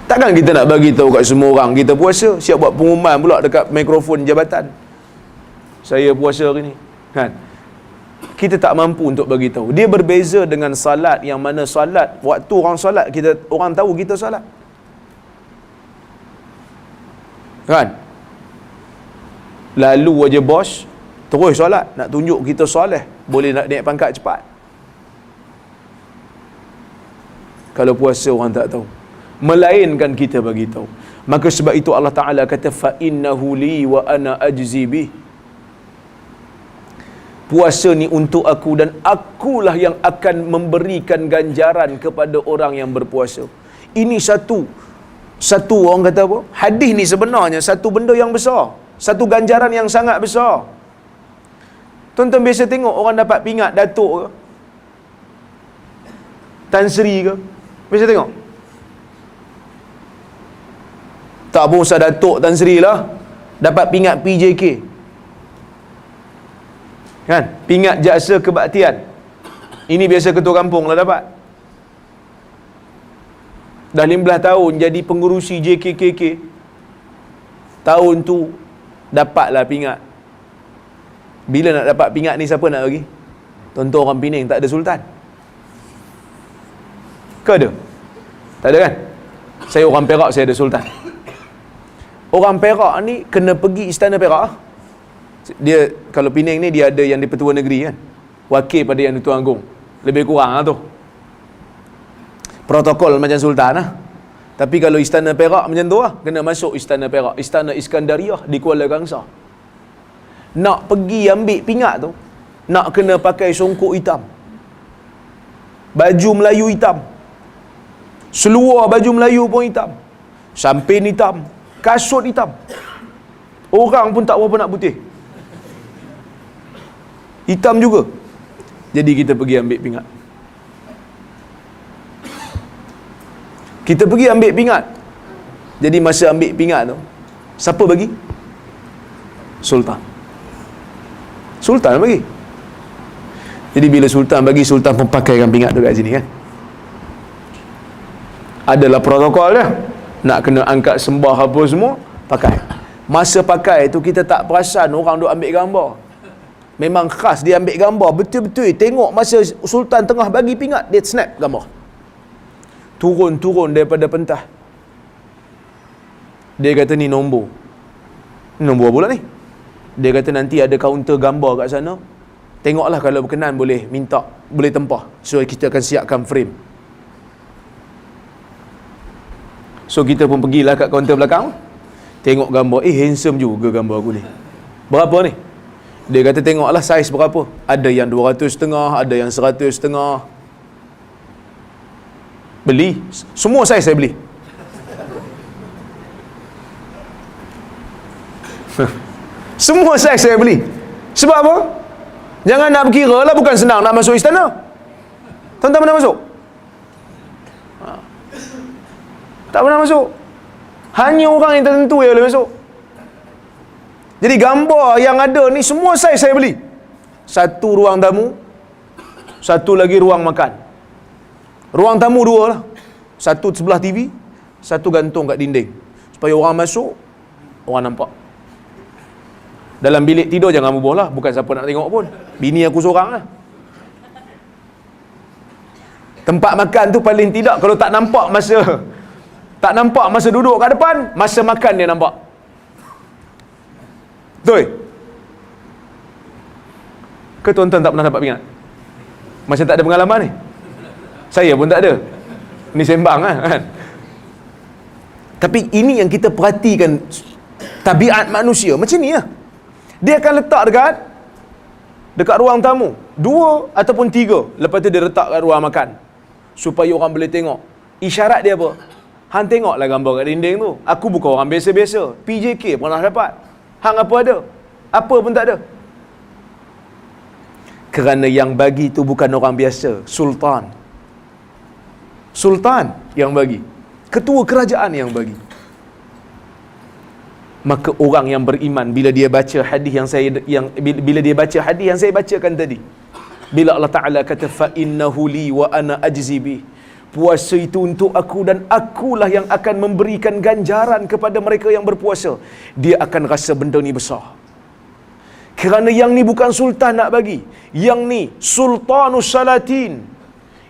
Takkan kita nak bagi tahu kat semua orang kita puasa, siap buat pengumuman pula dekat mikrofon jabatan, saya puasa hari ni, kan? Kita tak mampu untuk bagi tahu. Dia berbeza dengan salat, yang mana salat, waktu orang salat, orang tahu kita salat, kan? Lalu aja bos terus solat, nak tunjuk kita soleh, boleh nak naik pangkat cepat. Kalau puasa orang tak tahu, melainkan kita bagi tahu. Maka sebab itu Allah Ta'ala kata fa innahu li wa ana ajzi bih. Puasa ni untuk aku dan akulah yang akan memberikan ganjaran kepada orang yang berpuasa. Ini satu orang kata apa? Hadis ni sebenarnya satu benda yang besar, satu ganjaran yang sangat besar. Tuan-tuan biasa tengok orang dapat pingat datuk ke, Tan Sri ke, biasa tengok. Tak pun usah datuk Tan Sri lah, dapat pingat PJK, kan? Pingat jasa kebaktian. Ini biasa ketua kampung lah dapat. Dah 15 tahun jadi pengurusi JKKK, tahun tu dapatlah pingat. Bila nak dapat pingat ni, siapa nak bagi? Tuan-tuan orang Pening tak ada sultan. Ke ada? Tak ada kan? Saya orang Perak, saya ada sultan. Orang Perak ni kena pergi istana Perak. Dia, kalau Penang ni dia ada yang di Pertua Negeri kan, wakil pada yang Tuan Agong. Lebih kurang lah tu protokol macam sultan lah. Tapi kalau istana Perak macam tu lah, kena masuk istana Perak, istana Iskandariah di Kuala Kangsar. Nak pergi ambil pingat tu, nak kena pakai songkok hitam, baju Melayu hitam, seluar baju Melayu pun hitam, sampin hitam, kasut hitam. Orang pun tak berapa nak putih, hitam juga. Jadi kita pergi ambil pingat. Kita pergi ambil pingat. Jadi masa ambil pingat tu, siapa bagi? Sultan. Sultan bagi. Jadi bila Sultan bagi, Sultan pun pakaikan pingat tu kat sini kan. Adalah protokol dia. Nak kena angkat sembah apa semua, pakai. Masa pakai tu kita tak perasan orang duk ambil gambar. Memang khas dia ambil gambar. Betul-betul tengok masa Sultan tengah bagi pingat, dia snap gambar. Turun daripada pentas. Dia kata ni nombor. Nombor pula ni. Dia kata nanti ada kaunter gambar kat sana. Tengoklah kalau berkenan boleh minta, boleh tempah. So kita akan siapkan frame. So kita pun pergilah kat kaunter belakang. Tengok gambar. Handsome juga gambar aku ni. Berapa ni? Dia kata tengoklah saiz berapa. Ada yang 200.5, ada yang 100.5. Beli. Semua saiz saya beli. Semua saiz saya beli. Sebab apa? Jangan nak berkira lah, bukan senang nak masuk istana. Tuan-tuan pernah masuk? Tak pernah masuk. Hanya orang yang tertentu yang boleh masuk. Jadi gambar yang ada ni semua saiz saya beli. Satu ruang tamu, satu lagi ruang makan. Ruang tamu 2 lah. Satu sebelah TV, satu gantung kat dinding. Supaya orang masuk, orang nampak. Dalam bilik tidur jangan bubuh lah. Bukan siapa nak tengok pun. Bini aku seorang lah. Tempat makan tu paling tidak kalau tak nampak masa duduk kat depan, masa makan dia nampak. Betul? Ke tuan-tuan tak pernah dapat pingat? Macam tak ada pengalaman ni? Saya pun tak ada. Ni sembang kan? Tapi ini yang kita perhatikan, tabiat manusia macam ni lah. Dia akan letak dekat ruang tamu 2 ataupun 3. Lepas tu dia letak kat ruang makan supaya orang boleh tengok. Isyarat dia apa? Hang tengoklah gambar kat dinding tu. Aku bukan orang biasa-biasa. PJK pernah dapat. Hang apa ada? Apa pun tak ada. Kerana yang bagi tu bukan orang biasa. Sultan. Sultan yang bagi. Ketua kerajaan yang bagi. Maka orang yang beriman bila dia baca hadis bila dia baca hadis yang saya bacakan tadi, bila Allah Taala kata fa innahu li wa ana ajzi bi, puasa itu untuk aku dan akulah yang akan memberikan ganjaran kepada mereka yang berpuasa, dia akan rasa benda ni besar. Kerana yang ni bukan sultan nak bagi, yang ni sultanus salatin,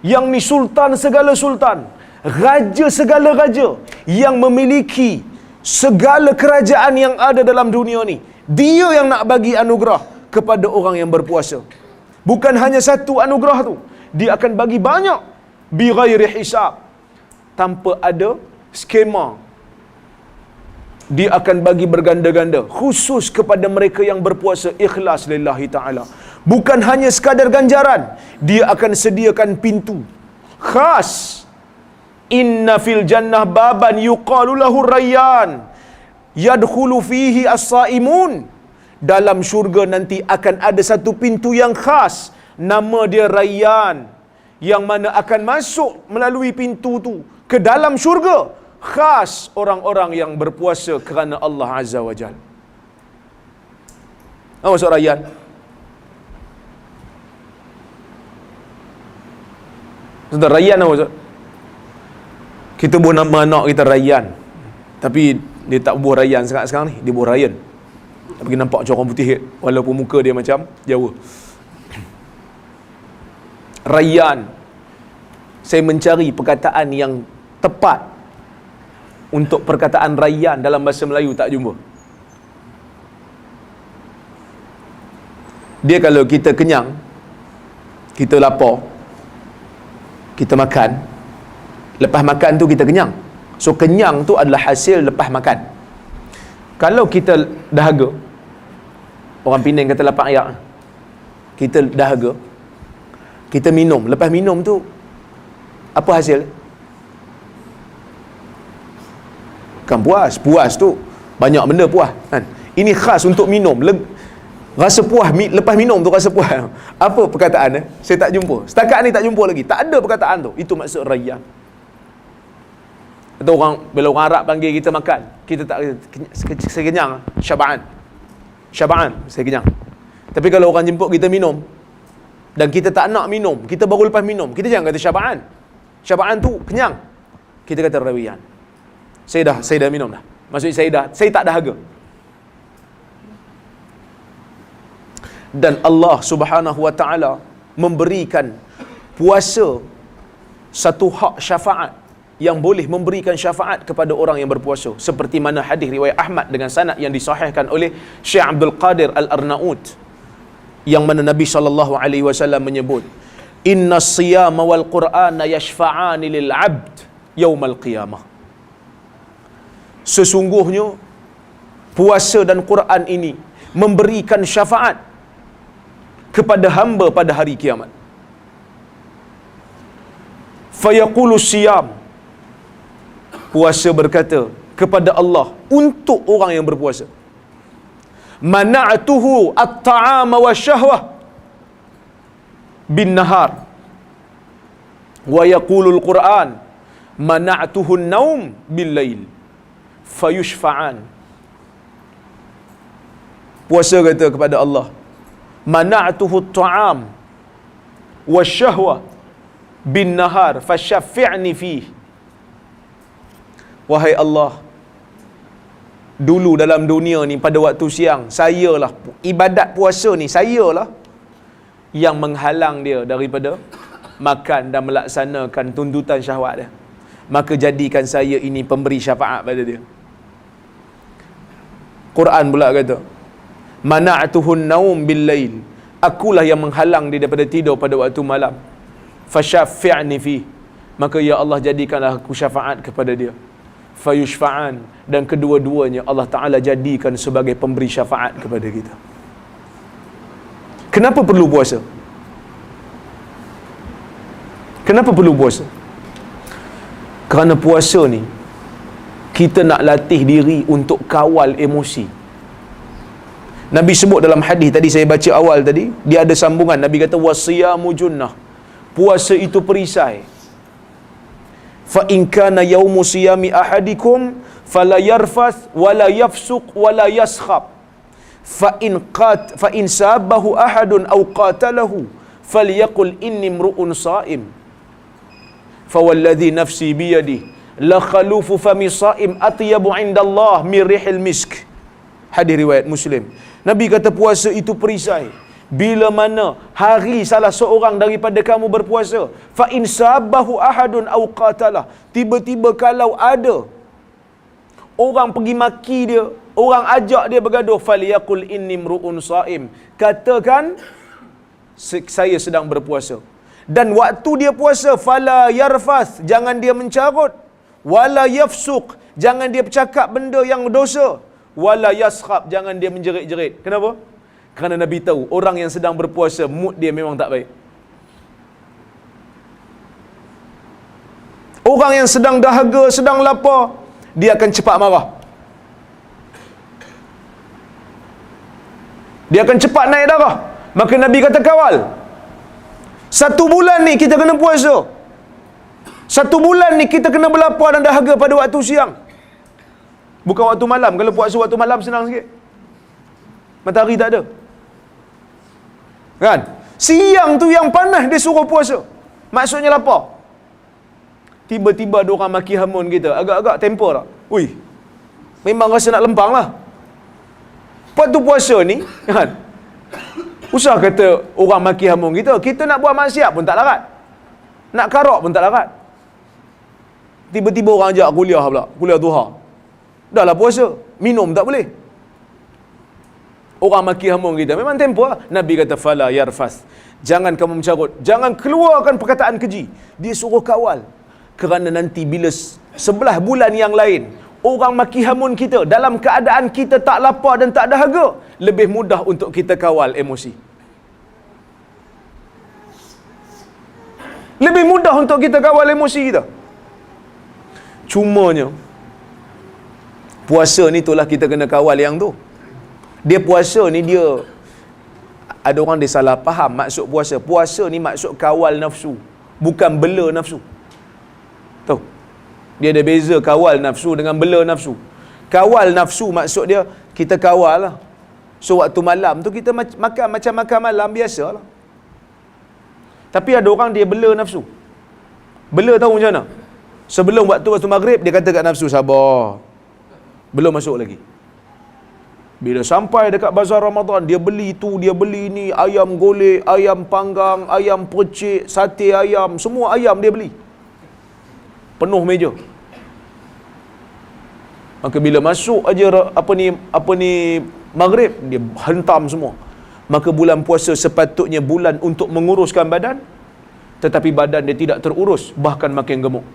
yang ni sultan segala sultan, raja segala raja yang memiliki segala kerajaan yang ada dalam dunia ni. Dia yang nak bagi anugerah kepada orang yang berpuasa. Bukan hanya satu anugerah tu, dia akan bagi banyak bi ghairi hisab, tanpa ada skema. Dia akan bagi berganda-ganda khusus kepada mereka yang berpuasa ikhlas lillahi ta'ala. Bukan hanya sekadar ganjaran, dia akan sediakan pintu khas. Inna fil jannah baban yuqalu lahu rayyan yadkhulu fihi as-saimun. Dalam syurga nanti akan ada satu pintu yang khas, nama dia Rayyan, yang mana akan masuk melalui pintu tu ke dalam syurga khas orang-orang yang berpuasa kerana Allah Azza wa Jalla. Apa maksud Rayyan? Maksud Rayyan apa maksud? Kita buat nama anak kita Rayyan, tapi dia tak buat Rayyan sekarang ni, dia buat Rayyan. Tapi nampak macam orang putih, walaupun muka dia macam Jawa. Rayyan Saya mencari perkataan yang tepat untuk perkataan rayyan dalam bahasa Melayu, tak jumpa. Dia kalau kita kenyang, kita lapar, kita makan, lepas makan tu kita kenyang. So kenyang tu adalah hasil lepas makan. Kalau kita dahaga, orang Penang kata lapak ayak, kita dahaga, kita minum, lepas minum tu apa hasil? Kan puas. Puas tu banyak benda puas kan. Ini khas untuk minum. Rasa puas lepas minum tu rasa puas. Apa perkataan saya tak jumpa. Setakat ni tak jumpa lagi. Tak ada perkataan tu. Itu maksud rayyan. Atau orang, bila orang Arab panggil kita makan, kita tak, saya kenyang, syaba'an, saya kenyang. Tapi kalau orang jemput kita minum dan kita tak nak minum, kita baru lepas minum, kita jangan kata syaba'an. Syaba'an tu kenyang. Kita kata rayyan. Saya dah minum dah. Maksudnya saya tak dahaga. Dan Allah Subhanahu wa taala memberikan puasa satu hak syafaat, yang boleh memberikan syafaat kepada orang yang berpuasa, seperti mana hadis riwayat Ahmad dengan sanad yang disahihkan oleh Syekh Abdul Qadir Al-Arnaut, yang mana Nabi sallallahu alaihi wasallam menyebut, inna siyama wal qur'ana yashfa'ani lil 'abd yaumal qiyamah. Sesungguhnya puasa dan Quran ini memberikan syafaat kepada hamba pada hari kiamat. Fayaqulu siyam, puasa berkata kepada Allah untuk orang yang berpuasa, mana'tuhu at-ta'ama wa syahwah bin nahar. Wa yaqulul Quran mana'tuhu an-naum bil lail fayushfa'an. Puasa kata kepada Allah, mana'tuhu at-ta'am wa syahwah bin nahar fashaffi'ni fihi. Wahai Allah, dulu dalam dunia ni pada waktu siang, sayalah ibadat puasa ni, sayalah yang menghalang dia daripada makan dan melaksanakan tuntutan syahwat dia. Maka jadikan saya ini pemberi syafaat pada dia. Quran pula kata, mana'tuhun naum bil lail, akulah yang menghalang dia daripada tidur pada waktu malam. Fashaffi'ni fi, maka ya Allah jadikanlah aku syafaat kepada dia. Fayushfa'an, dan kedua-duanya Allah Ta'ala jadikan sebagai pemberi syafaat kepada kita. Kenapa perlu puasa? Kenapa perlu puasa? Kerana puasa ni kita nak latih diri untuk kawal emosi. Nabi sebut dalam hadis tadi saya baca awal tadi, dia ada sambungan. Nabi kata wasiyamu junnah, puasa itu perisai. Fa in kana yaumu siyami ahadikum fala yarfath wala yafsuq wala yaskhab fa in sabahu ahadun aw qatalahu falyaqul inni imru'un sha'im fa walladhi nafsi bi yadihi la khalufu fami sha'im atyabu 'indallah min rihil misk. Hadis riwayat Muslim. Nabi kata puasa itu perisai. Bila mana hari salah seorang daripada kamu berpuasa, fa in sabahu ahadun aw qatalah, tiba-tiba kalau ada orang pergi maki dia, orang ajak dia bergaduh, falyaqul inni imru'un sha'im, katakan saya sedang berpuasa. Dan waktu dia puasa, fala yarfath, jangan dia mencarut, wala yafsuq, jangan dia bercakap benda yang dosa, wala yaskhab, jangan dia menjerit-jerit. Kenapa? Kerana Nabi tahu orang yang sedang berpuasa mood dia memang tak baik. Orang yang sedang dahaga, sedang lapar, dia akan cepat marah. Dia akan cepat naik darah. Maka Nabi kata kawal. 1 bulan ni kita kena puasa. 1 bulan ni kita kena berlapar dan dahaga pada waktu siang. Bukan waktu malam. Kalau puasa waktu malam senang sikit. Matahari tak ada. Kan? Siang tu yang panas dia suruh puasa. Maksudnya lapar. Tiba-tiba ada orang maki hamun kita. Agak-agak temper tak? Ui, memang rasa nak lempang lah. Waktu puasa ni, kan? Usah kata orang maki hamun kita. Kita nak buat maksiat pun tak larat. Nak karak pun tak larat. Tiba-tiba orang ajak kuliah pula, kuliah duha. Dah lah puasa, minum tak boleh. Orang maki hamun kita, memang tempoh lah. Nabi kata, fala yarfas. Jangan kamu mencarut, jangan keluarkan perkataan keji. Dia suruh kawal. Kerana nanti bila sebelah bulan yang lain, orang maki hamun kita dalam keadaan kita tak lapar dan tak dahaga, lebih mudah untuk kita kawal emosi. Lebih mudah untuk kita kawal emosi kita. Cumanya puasa ni itulah kita kena kawal yang tu. Dia puasa ni dia, ada orang dia salah faham maksud puasa. Puasa ni maksud kawal nafsu, bukan bela nafsu. Tahu? Dia ada beza kawal nafsu dengan bela nafsu. Kawal nafsu maksud dia kita kawal lah. So waktu malam tu kita makan macam makan malam biasa lah. Tapi ada orang dia bela nafsu. Bela tahu macam mana? Sebelum waktu maghrib dia kata kat nafsu, sabar, belum masuk lagi. Bila sampai dekat bazar Ramadan, dia beli tu, dia beli ni, ayam golek, ayam panggang, ayam percik, sate ayam, semua ayam dia beli. Penuh meja. Maka bila masuk aja apa ni maghrib, dia hentam semua. Maka bulan puasa sepatutnya bulan untuk menguruskan badan, tetapi badan dia tidak terurus, bahkan makin gemuk.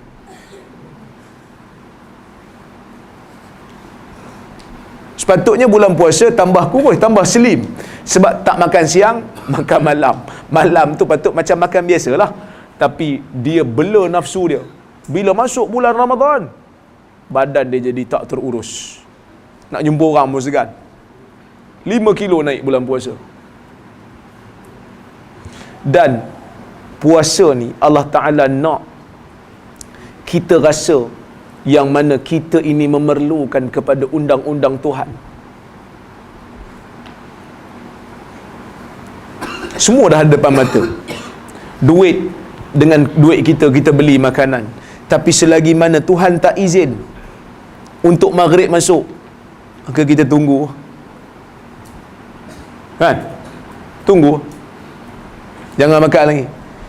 Sepatutnya bulan puasa tambah kurus, tambah slim. Sebab tak makan siang, makan malam. Malam tu patut macam makan biasalah. Tapi dia bela nafsu dia. Bila masuk bulan Ramadan, badan dia jadi tak terurus. Nak jumpa orang pun segan. 5 kilo naik bulan puasa. Dan puasa ni Allah Ta'ala nak kita rasa yang mana kita ini memerlukan kepada undang-undang Tuhan. Semua dah ada depan mata. Duit, dengan duit kita beli makanan. Tapi selagi mana Tuhan tak izin untuk maghrib masuk, maka kita tunggu. Kan? Tunggu. Jangan makan lagi.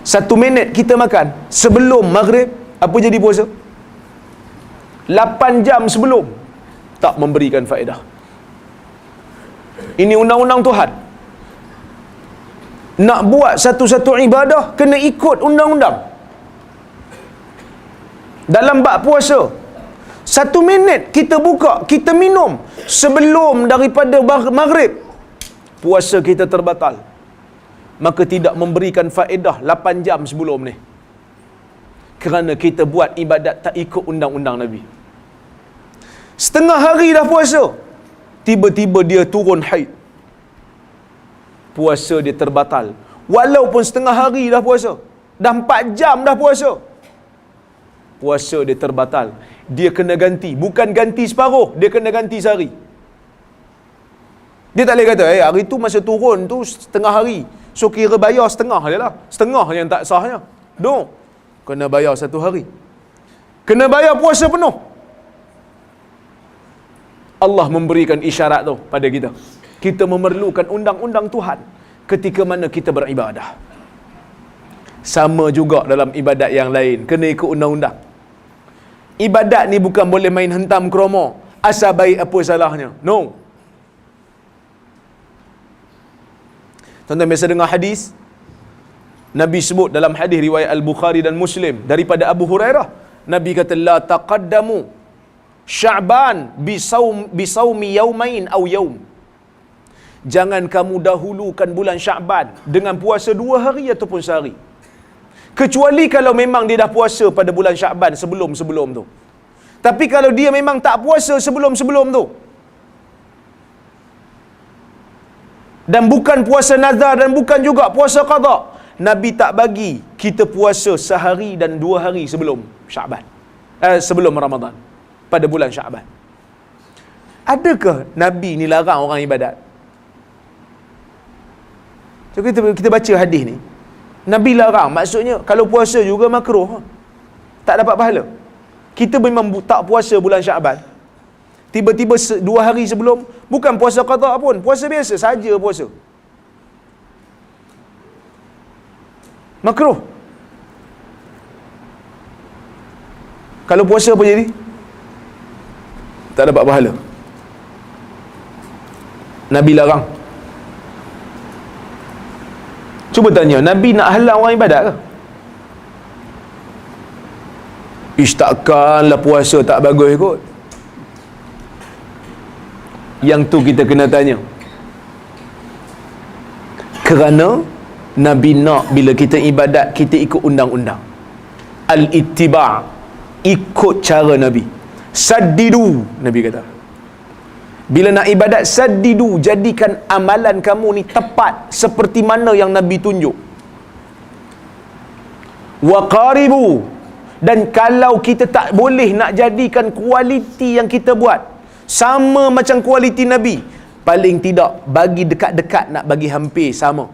1 minit kita makan sebelum maghrib, apa jadi puasa? 8 jam sebelum, tak memberikan faedah. Ini undang-undang Tuhan. Nak buat satu-satu ibadah, kena ikut undang-undang. Dalam bab puasa, 1 minit kita buka, kita minum sebelum daripada maghrib, puasa kita terbatal. Maka tidak memberikan faedah 8 jam sebelum ni. Kerana kita buat ibadat tak ikut undang-undang Nabi. Setengah hari dah puasa, tiba-tiba dia turun haid, puasa dia terbatal. Walaupun setengah hari dah puasa, dah 4 jam dah puasa, puasa dia terbatal. Dia kena ganti, bukan ganti separuh, dia kena ganti sehari. Dia tak boleh kata, hari tu masa turun tu setengah hari, so kira bayar setengah je lah, setengah yang tak sahnya. No, kena bayar 1 hari, kena bayar puasa penuh. Allah memberikan isyarat tu pada kita. Kita memerlukan undang-undang Tuhan ketika mana kita beribadah. Sama juga dalam ibadat yang lain, kena ikut undang-undang. Ibadat ni bukan boleh main hentam kromo, asal baik apa salahnya. No. Tuan-tuan biasa dengar hadis, Nabi sebut dalam hadis riwayat Al-Bukhari dan Muslim daripada Abu Hurairah, Nabi kata, la taqaddamu Sya'ban bisawmi yaumain aw yaum. Jangan kamu dahulukan bulan Sya'ban dengan puasa 2 hari ataupun sehari. Kecuali kalau memang dia dah puasa pada bulan Sya'ban sebelum-sebelum tu. Tapi kalau dia memang tak puasa sebelum-sebelum tu, dan bukan puasa nazar dan bukan juga puasa qada, Nabi tak bagi kita puasa sehari dan 2 hari sebelum Sya'ban, sebelum Ramadan, pada bulan Sya'ban. Adakah Nabi ni larang orang ibadat? So kita baca hadis ni, Nabi larang, maksudnya kalau puasa juga makruh, tak dapat pahala. Kita memang tak puasa bulan Sya'ban, tiba-tiba 2 hari sebelum, bukan puasa qada pun, puasa biasa saja puasa, makruh. Kalau puasa apa jadi? Tak dapat pahala. Nabi larang. Cuba tanya, Nabi nak halang orang ibadat ke? Ish, takkanlah puasa tak bagus kot. Yang tu kita kena tanya. Kerana Nabi nak bila kita ibadat, kita ikut undang-undang. Al-ittiba', ikut cara Nabi. Saddidu, Nabi kata. Bila nak ibadat, saddidu, jadikan amalan kamu ni tepat seperti mana yang Nabi tunjuk. Wa qaribu, dan kalau kita tak boleh nak jadikan kualiti yang kita buat sama macam kualiti Nabi, paling tidak bagi dekat-dekat, nak bagi hampir sama.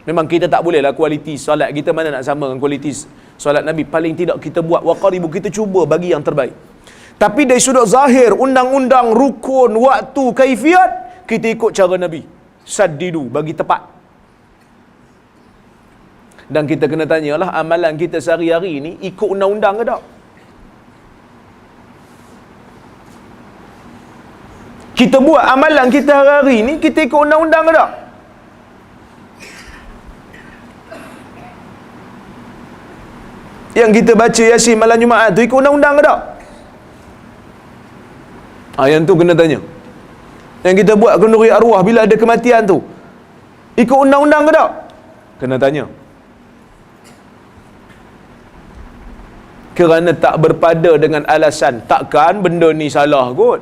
Memang kita tak boleh lah kualiti solat kita mana nak sama dengan kualiti solat Nabi. Paling tidak kita buat waqaribu, kita cuba bagi yang terbaik. Tapi dari sudut zahir, undang-undang, rukun, waktu, kaifiat, kita ikut cara Nabi. Saddidu, bagi tepat. Dan kita kena tanyalah, amalan kita sehari-hari ni ikut undang-undang ke tak? Kita buat amalan kita hari-hari ni, kita ikut undang-undang ke tak? Yang kita baca Yasin malam Jumaat tu ikut undang-undang ke tak? Yang tu kena tanya. Yang kita buat kenduri arwah bila ada kematian tu, ikut undang-undang ke tak? Kena tanya. Kerana tak berpada dengan alasan, takkan benda ni salah kot.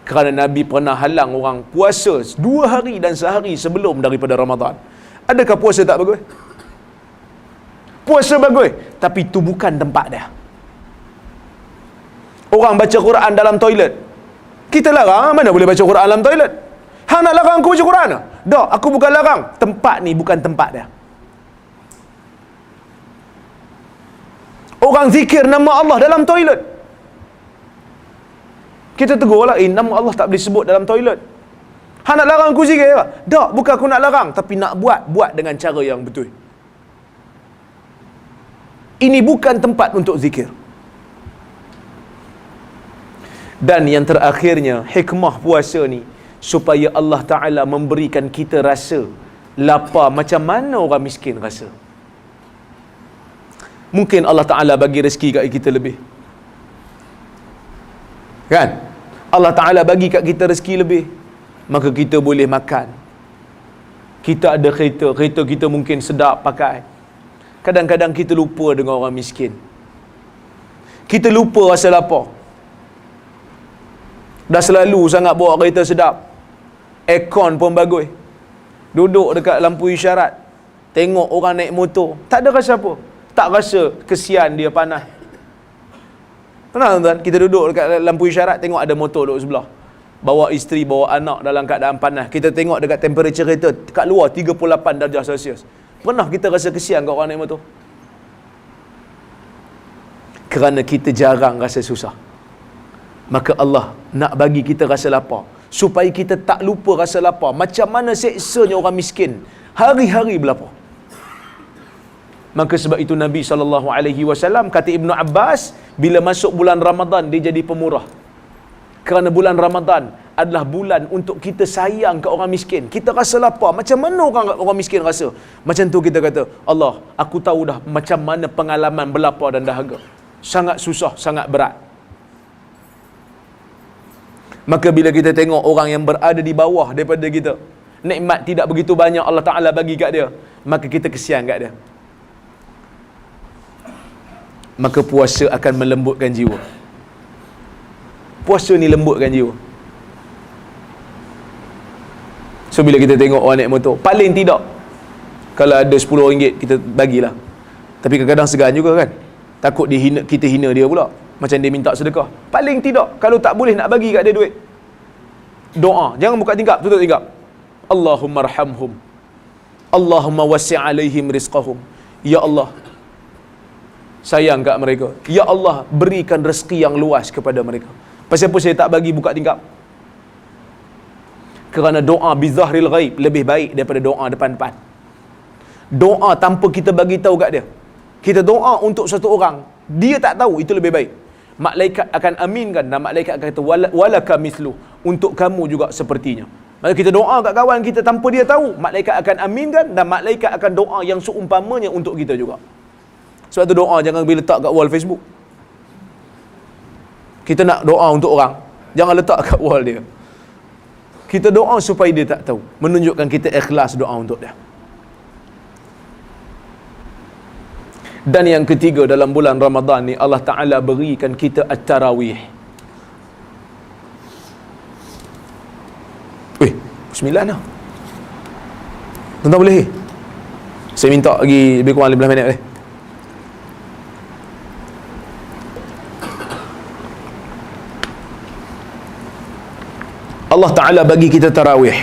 Kerana Nabi pernah halang orang puasa 2 hari dan sehari sebelum daripada Ramadan. Adakah puasa tak bagus? Puasa bagus, tapi itu bukan tempat dia. Orang baca Quran dalam toilet, kita larang, mana boleh baca Quran dalam toilet? Hang nak larang aku baca Quran? Tak, aku bukan larang. Tempat ni bukan tempat dia. Orang zikir nama Allah dalam toilet, kita tegurlah, nama Allah tak boleh sebut dalam toilet. Hang nak larang aku zikir ke? Tak, bukan aku nak larang, tapi nak buat dengan cara yang betul. Ini bukan tempat untuk zikir. Dan yang terakhirnya, hikmah puasa ni supaya Allah Ta'ala memberikan kita rasa lapar macam mana orang miskin rasa. Mungkin Allah Ta'ala bagi rezeki kat kita lebih, kan? Allah Ta'ala bagi kat kita rezeki lebih, maka kita boleh makan. Kita ada kereta kita mungkin sedap pakai. Kadang-kadang kita lupa dengan orang miskin. Kita lupa rasa lapar. Dah selalu sangat bawa kereta sedap, aircon pun bagus, duduk dekat lampu isyarat, tengok orang naik motor, tak ada rasa apa. Tak rasa kesian dia panas. Pernah tuan-tuan, kita duduk dekat lampu isyarat, tengok ada motor duduk sebelah, bawa isteri, bawa anak dalam keadaan panas. Kita tengok dekat temperature kereta kat luar 38 darjah Celsius. Pernah kita rasa kesian kat orang naik motor? Kerana kita jarang rasa susah. Maka Allah nak bagi kita rasa lapar, supaya kita tak lupa rasa lapar. Macam mana seksanya orang miskin hari-hari berlapar. Maka sebab itu Nabi SAW, kata Ibnu Abbas, bila masuk bulan Ramadan dia jadi pemurah. Kerana bulan Ramadan adalah bulan untuk kita sayang ke orang miskin. Kita rasa lapar, macam mana orang miskin rasa? Macam tu kita kata, Allah, aku tahu dah macam mana pengalaman berlapar dan dahaga. Sangat susah, sangat berat. Maka bila kita tengok orang yang berada di bawah daripada kita, nikmat tidak begitu banyak Allah Ta'ala bagi kat dia, maka kita kesian kat dia. Maka puasa akan melembutkan jiwa. Puasa ni lembutkan jiwa. So bila kita tengok orang naik motor, paling tidak kalau ada RM10 kita bagilah. Tapi kadang-kadang segan juga kan, takut dia hina, kita hina dia pula, macam dia minta sedekah. Paling tidak, kalau tak boleh nak bagi kat dia duit, doa. Jangan buka tingkap, tutup tingkap. Allahumma arhamhum, Allahumma wasi' alaihim rizqahum. Ya Allah, sayang kat mereka. Ya Allah, berikan rezeki yang luas kepada mereka. Pasal apa saya tak bagi buka tingkap? Kerana doa bizahril ghaib lebih baik daripada doa depan-depan. Doa tanpa kita bagi tahu kat dia. Kita doa untuk satu orang, dia tak tahu, itu lebih baik. malaikat akan aminkan dan malaikat akan kata walaka mislu, untuk kamu juga sepertinya. Maka kita doa kat kawan kita tanpa dia tahu, malaikat akan aminkan dan malaikat akan doa yang seumpamanya untuk kita juga. Sebab tu doa jangan bila letak kat wall Facebook. Kita nak doa untuk orang, jangan letak kat wall dia. Kita doa supaya dia tak tahu, menunjukkan kita ikhlas doa untuk dia. Dan yang ketiga, dalam bulan Ramadan ni Allah Ta'ala berikan kita at-tarawih. Weh, 9 dah. Tuan-tuan boleh? Saya minta lagi lebih kurang 15 minit boleh? Allah Ta'ala bagi kita tarawih.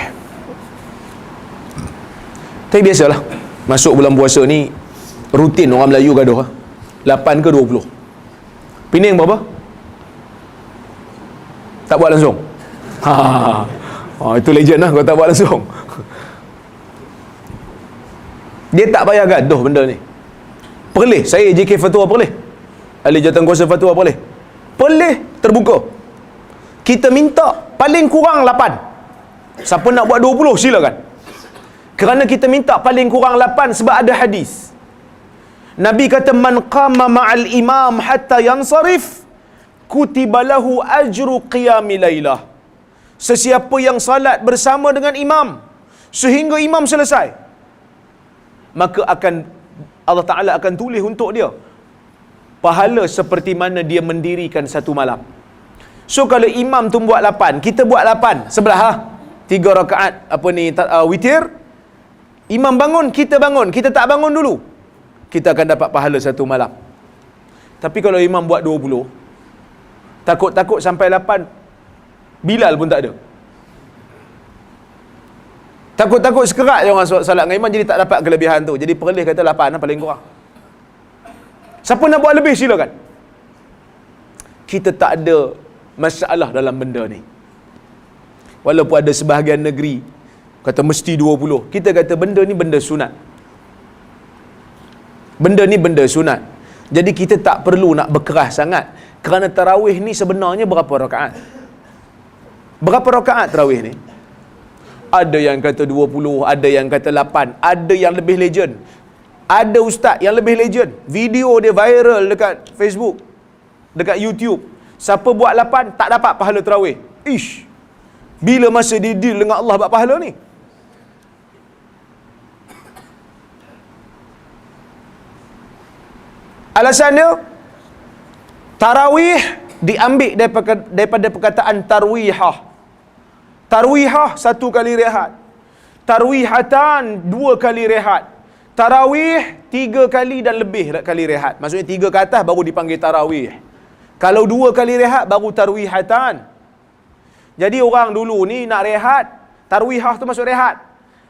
Tapi biasalah, masuk bulan puasa ni rutin orang Melayu gaduh 8 ke 20. Pening berapa? Tak buat langsung. Itu legend lah kalau tak buat langsung. Dia tak payah gaduh benda ni. Perleh, saya JK Fatwa perleh, ahli jawatankuasa fatwa perleh terbuka. Kita minta paling kurang 8. Siapa nak buat 20 silakan. Kerana kita minta paling kurang 8 sebab ada hadis. Nabi kata man qama ma'al imam hatta yansarif kutiba lahu ajru qiyami lailah. Sesiapa yang salat bersama dengan imam sehingga imam selesai, maka akan Allah Ta'ala akan tulis untuk dia pahala seperti mana dia mendirikan satu malam. So kalau imam tu buat 8, kita buat 8 sebelah 3 rakaat witir. Imam bangun, kita tak bangun dulu, kita akan dapat pahala satu malam. Tapi kalau imam buat 20, takut-takut sampai 8 Bilal pun tak ada. Takut-takut sekerat je orang salat dengan imam, jadi tak dapat kelebihan tu. Jadi perleh kata 8 lah paling kurang. Siapa nak buat lebih silakan. Kita tak ada masalah dalam benda ni. Walaupun ada sebahagian negeri kata mesti 20, kita kata benda ni benda sunat. Benda ni benda sunat. Jadi kita tak perlu nak berkeras sangat. Kerana tarawih ni sebenarnya berapa rakaat? Berapa rakaat tarawih ni? Ada yang kata 20, ada yang kata 8, ada yang lebih legend. Ada ustaz yang lebih legend, video dia viral dekat Facebook, dekat YouTube. Siapa buat 8 tak dapat pahala tarawih. Ish, bila masa dia deal dengan Allah buat pahala ni? Alasan dia, tarawih diambil daripada perkataan tarwihah. Tarwihah 1 kali rehat, tarwihatan 2 kali rehat, tarawih 3 kali dan lebih kali rehat. Maksudnya 3 ke atas baru dipanggil tarawih. Kalau 2 kali rehat baru tarwihatan. Jadi orang dulu ni nak rehat, tarwihah tu masuk rehat.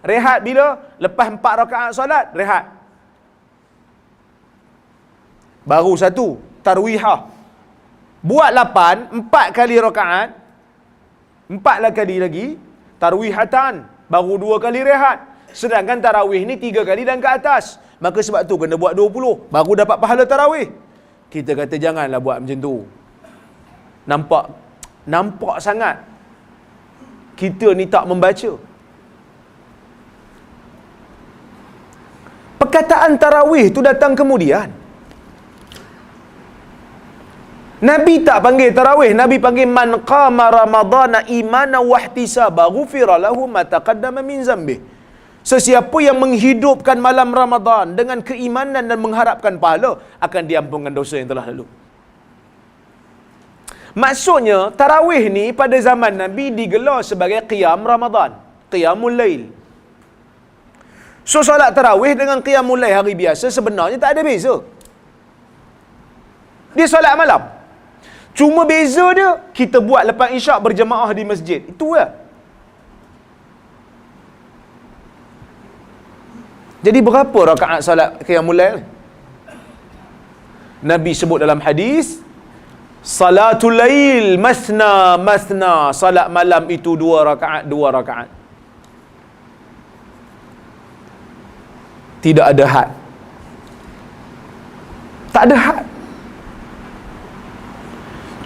Rehat bila? Lepas 4 rakaat solat, rehat. Baru 1 tarwihah. Buat 8, 4 kali rakaat, 4 kali lagi tarwihatan, baru 2 kali rehat. Sedangkan tarawih ni 3 kali dan ke atas. Maka sebab tu kena buat 20 baru dapat pahala tarawih. Kita kata janganlah buat macam tu. Nampak sangat kita ni tak membaca. Perkataan tarawih tu datang kemudian. Nabi tak panggil tarawih, Nabi panggil man qama ramadhana imanan wa ihtisaba ghufira lahu ma taqaddama min zambih. Sesiapa yang menghidupkan malam Ramadan dengan keimanan dan mengharapkan pahala, akan diampunkan dosa yang telah lalu. Maksudnya tarawih ni pada zaman Nabi digelar sebagai qiyam Ramadan, qiyamul lail. So solat tarawih dengan qiyamul lail hari biasa sebenarnya tak ada beza. Dia solat malam. Cuma beza dia, kita buat lepas isyak berjemaah di masjid. Itu lah. Jadi berapa rakaat solat qiyamul lail? Nabi sebut dalam hadis, salatul lail masna masna, salat malam itu 2 rakaat 2 rakaat. Tidak ada had. Tak ada had.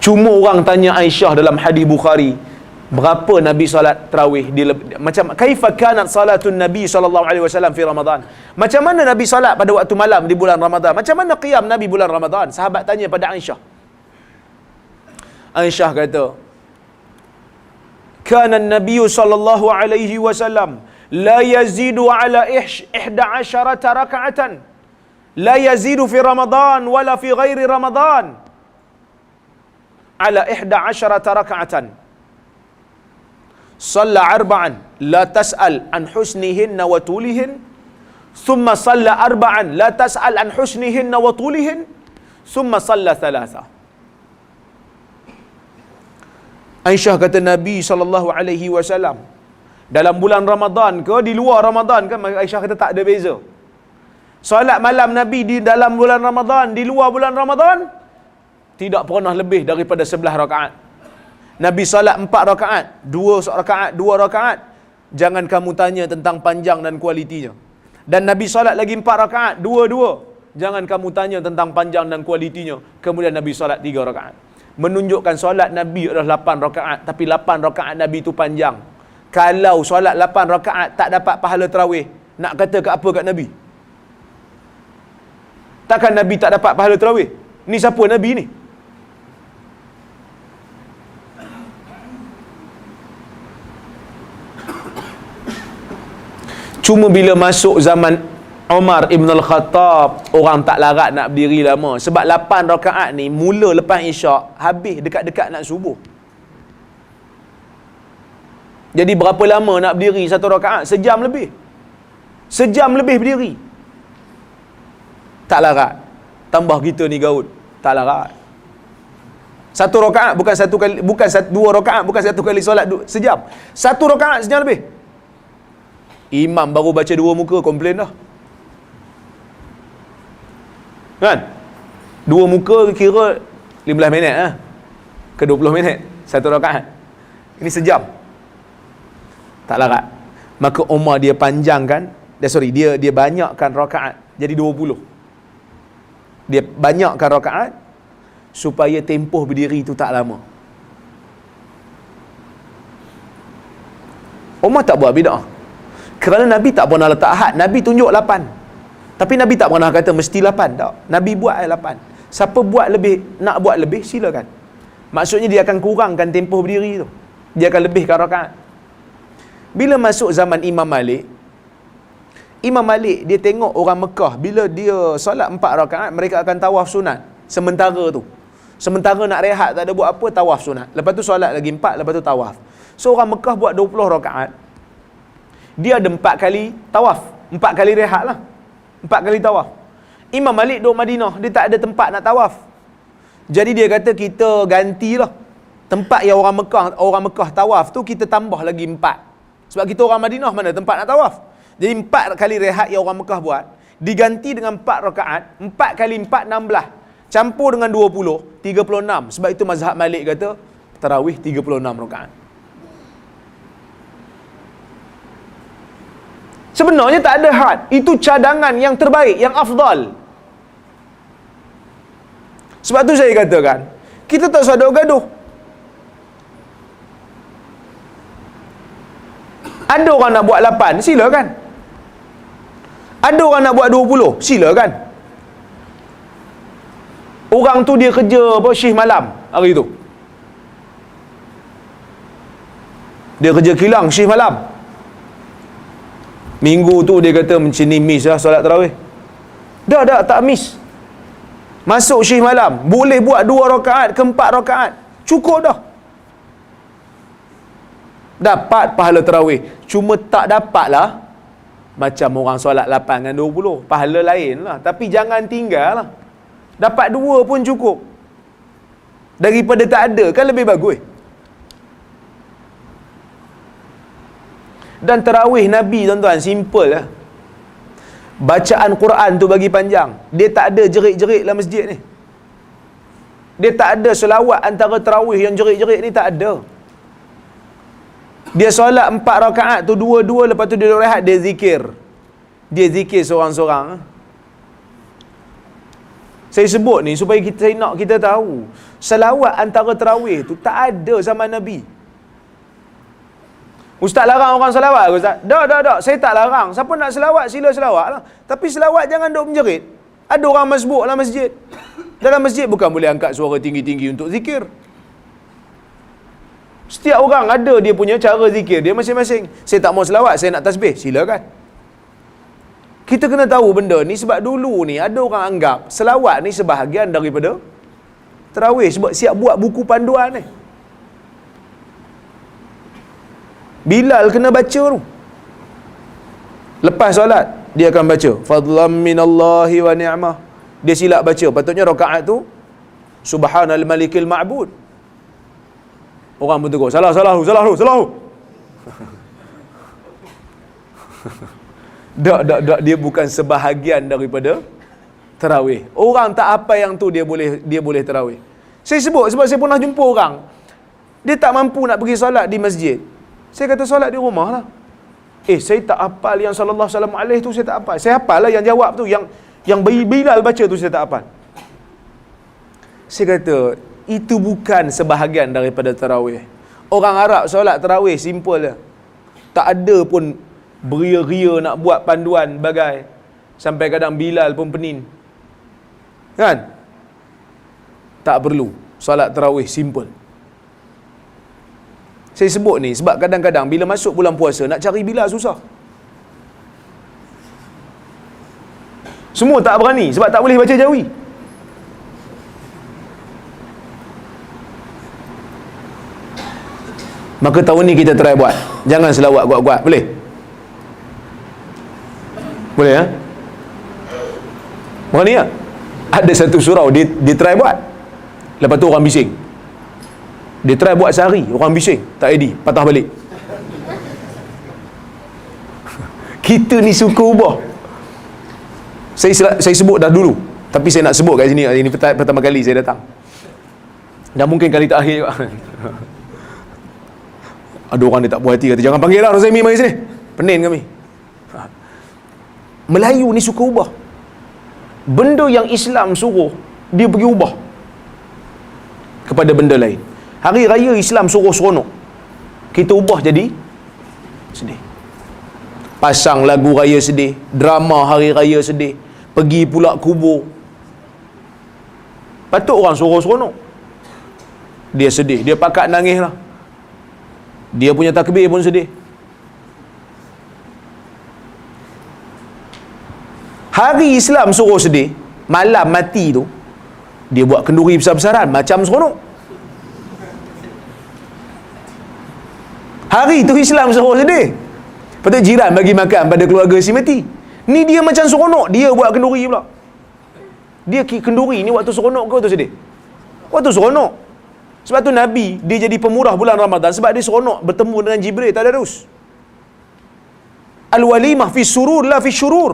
Cuma orang tanya Aisyah dalam hadis Bukhari, berapa Nabi salat tarawih macam kaifa kanat salatun Nabi sallallahu alaihi wasallam fi Ramadan? Macam mana Nabi salat pada waktu malam di bulan Ramadan? Macam mana qiyam Nabi bulan Ramadan? Sahabat tanya pada Aisyah. Aisyah kata, kana Nabi sallallahu alaihi wasallam la yazidu ala 11 raka'atan. La yazidu fi Ramadan wala fi ghairi Ramadan. Ala 11 raka'atan. Salla arba'an la tas'al an husnihinna wa tulihin, thumma salla arba'an la tas'al an husnihinna wa tulihin, thumma salla thalatha. Aisyah kata Nabi sallallahu alaihi wasallam dalam bulan Ramadan ke di luar Ramadan ke, Aisyah kata tak ada beza. Solat malam Nabi di dalam bulan Ramadan, di luar bulan Ramadan tidak pernah lebih daripada 11 rakaat. Nabi salat 4 rakaat, 2 rakaat, 2 rakaat. Jangan kamu tanya tentang panjang dan kualitinya. Dan Nabi salat lagi 4 rakaat, 2-2. Jangan kamu tanya tentang panjang dan kualitinya. Kemudian Nabi salat 3 rakaat. Menunjukkan solat Nabi adalah 8 rakaat, tapi 8 rakaat Nabi itu panjang. Kalau solat 8 rakaat tak dapat pahala tarawih, nak kata ke apa kat Nabi? Takkan Nabi tak dapat pahala tarawih? Ni siapa Nabi ni? Cuma bila masuk zaman Umar Ibn Al-Khattab, orang tak larat nak berdiri lama. Sebab 8 rakaat ni mula lepas Isyak, habis dekat-dekat nak subuh. Jadi berapa lama nak berdiri 1 rakaat? Sejam lebih. Sejam lebih berdiri. Tak larat. Tambah kita ni gaut, tak larat. 1 rakaat bukan 1 kali, bukan 2 rakaat, bukan 1 kali solat sejam. 1 rakaat sejam lebih. Imam baru baca 2 muka, komplain dah. Kan? 2 muka kira 15 minit ke 20 minit 1 rakaat. Ini sejam. Tak larat. Maka Umar dia panjangkan, dia banyakkan rakaat jadi 20. Dia banyakkan rakaat supaya tempoh berdiri itu tak lama. Umar tak buat bid'ah. Kerana Nabi tak pernah letak had. Nabi tunjuk 8. Tapi Nabi tak pernah kata mesti 8. Tak. Nabi buat 8. Siapa buat lebih, nak buat lebih, silakan. Maksudnya dia akan kurangkan tempoh berdiri tu. Dia akan lebihkan rakaat. Bila masuk zaman Imam Malik, Imam Malik dia tengok orang Mekah, bila dia solat 4 rakaat, mereka akan tawaf sunat. Sementara nak rehat tak ada buat apa, tawaf sunat. Lepas tu solat lagi 4, lepas tu tawaf. So orang Mekah buat 20 rakaat. Dia ada 4 kali tawaf, 4 kali rehat lah, 4 kali tawaf. Imam Malik duduk Madinah, dia tak ada tempat nak tawaf. Jadi dia kata kita gantilah tempat yang orang Mekah tawaf tu, kita tambah lagi 4. Sebab kita orang Madinah mana tempat nak tawaf. Jadi 4 kali rehat yang orang Mekah buat diganti dengan 4 rakaat. 4 kali 4 16, campur dengan 20 36. Sebab itu mazhab Malik kata tarawih 36 rakaat. Sebenarnya tak ada had. Itu cadangan yang terbaik, yang afdal. Sebab tu saya katakan, kita tak usah gaduh. Ada orang nak buat 8, silakan. Ada orang nak buat 20, silakan. Orang tu dia kerja shift malam hari tu. Dia kerja kilang shift malam. Minggu tu dia kata macam ni miss lah solat tarawih. Dah tak miss. Masuk shift malam, boleh buat 2 rakaat ke 4 rakaat. Cukup dah. Dapat pahala tarawih. Cuma tak dapat lah macam orang solat 8 dengan 20. Pahala lain lah. Tapi jangan tinggal lah. Dapat 2 pun cukup. Daripada tak ada kan lebih bagus. Dan tarawih Nabi tuan-tuan simple lah. Bacaan Quran tu bagi panjang. Dia tak ada jerit-jerit dalam masjid ni. Dia tak ada selawat antara tarawih yang jerit-jerit ni, tak ada. Dia solat 4 rakaat tu 2-2, lepas tu dia rehat, dia zikir. Dia zikir seorang-seorang. Saya sebut ni supaya saya nak kita tahu, selawat antara tarawih tu tak ada zaman Nabi. Ustaz larang orang selawat ke Ustaz? Tak. Saya tak larang. Siapa nak selawat, sila selawat lah. Tapi selawat jangan duk menjerit. Ada orang masbuk dalam masjid. Dalam masjid bukan boleh angkat suara tinggi-tinggi untuk zikir. Setiap orang ada dia punya cara zikir dia masing-masing. Saya tak mau selawat, saya nak tasbih. Silakan. Kita kena tahu benda ni sebab dulu ni ada orang anggap selawat ni sebahagian daripada tarawih sebab siap buat buku panduan ni. Bilal kena baca tu. Lepas solat dia akan baca fadlam minallahi wa ni'mah. Dia silap baca. Patutnya rakaat tu subhanal malikil ma'bud. Orang pun tegur, salah. Tak, dia bukan sebahagian daripada tarawih. Orang tak apa yang tu dia boleh tarawih. Saya sebut sebab saya pernah jumpa orang dia tak mampu nak pergi solat di masjid. Saya kata solat di rumah lah. Saya tak hafal yang sallallahu alaihi tu, saya tak hafal. Saya hafal lah yang jawab tu, yang Bilal baca tu saya tak hafal. Saya kata itu bukan sebahagian daripada tarawih. Orang Arab solat tarawih simple je. Tak ada pun beria-ria nak buat panduan bagai sampai kadang Bilal pun penin. Kan? Tak perlu. Solat tarawih simple. Saya sebut ni sebab kadang-kadang bila masuk bulan puasa nak cari Bilal susah. Semua tak berani sebab tak boleh baca jawi. Maka tahun ni kita try buat. Jangan selawat kuat-kuat. Boleh? Boleh ya? Berani tak? Ada satu surau dia try buat. Lepas tu orang bising. Dia try buat sehari, orang bising. Tak edit, patah balik. Kita ni suka ubah. Saya sebut dah dulu. Tapi saya nak sebut kat sini. Ini pertama kali saya datang. Dan mungkin kali terakhir juga. Ada orang dia tak puas hati kata, jangan panggil lah Rozami mari sini. Pening kami. Melayu ni suka ubah. Benda yang Islam suruh, dia pergi ubah kepada benda lain. Hari raya Islam suruh seronok, kita ubah jadi sedih. Pasang lagu raya sedih, drama hari raya sedih, pergi pula kubur. Patut orang suruh seronok, dia sedih, dia pakat nangis lah. Dia punya takbir pun sedih. Hari Islam suruh sedih, malam mati tu dia buat kenduri besar-besaran macam seronok. Hari tu Islam suruh sedih, patut jiran bagi makan pada keluarga si mati. Ni dia macam seronok, dia buat kenduri pula. Dia kenduri ni waktu seronok ke waktu sedih? Waktu seronok. Sebab tu Nabi dia jadi pemurah bulan Ramadan sebab dia seronok bertemu dengan Jibril tadarus. Al-walimah fi surur la fi syurur.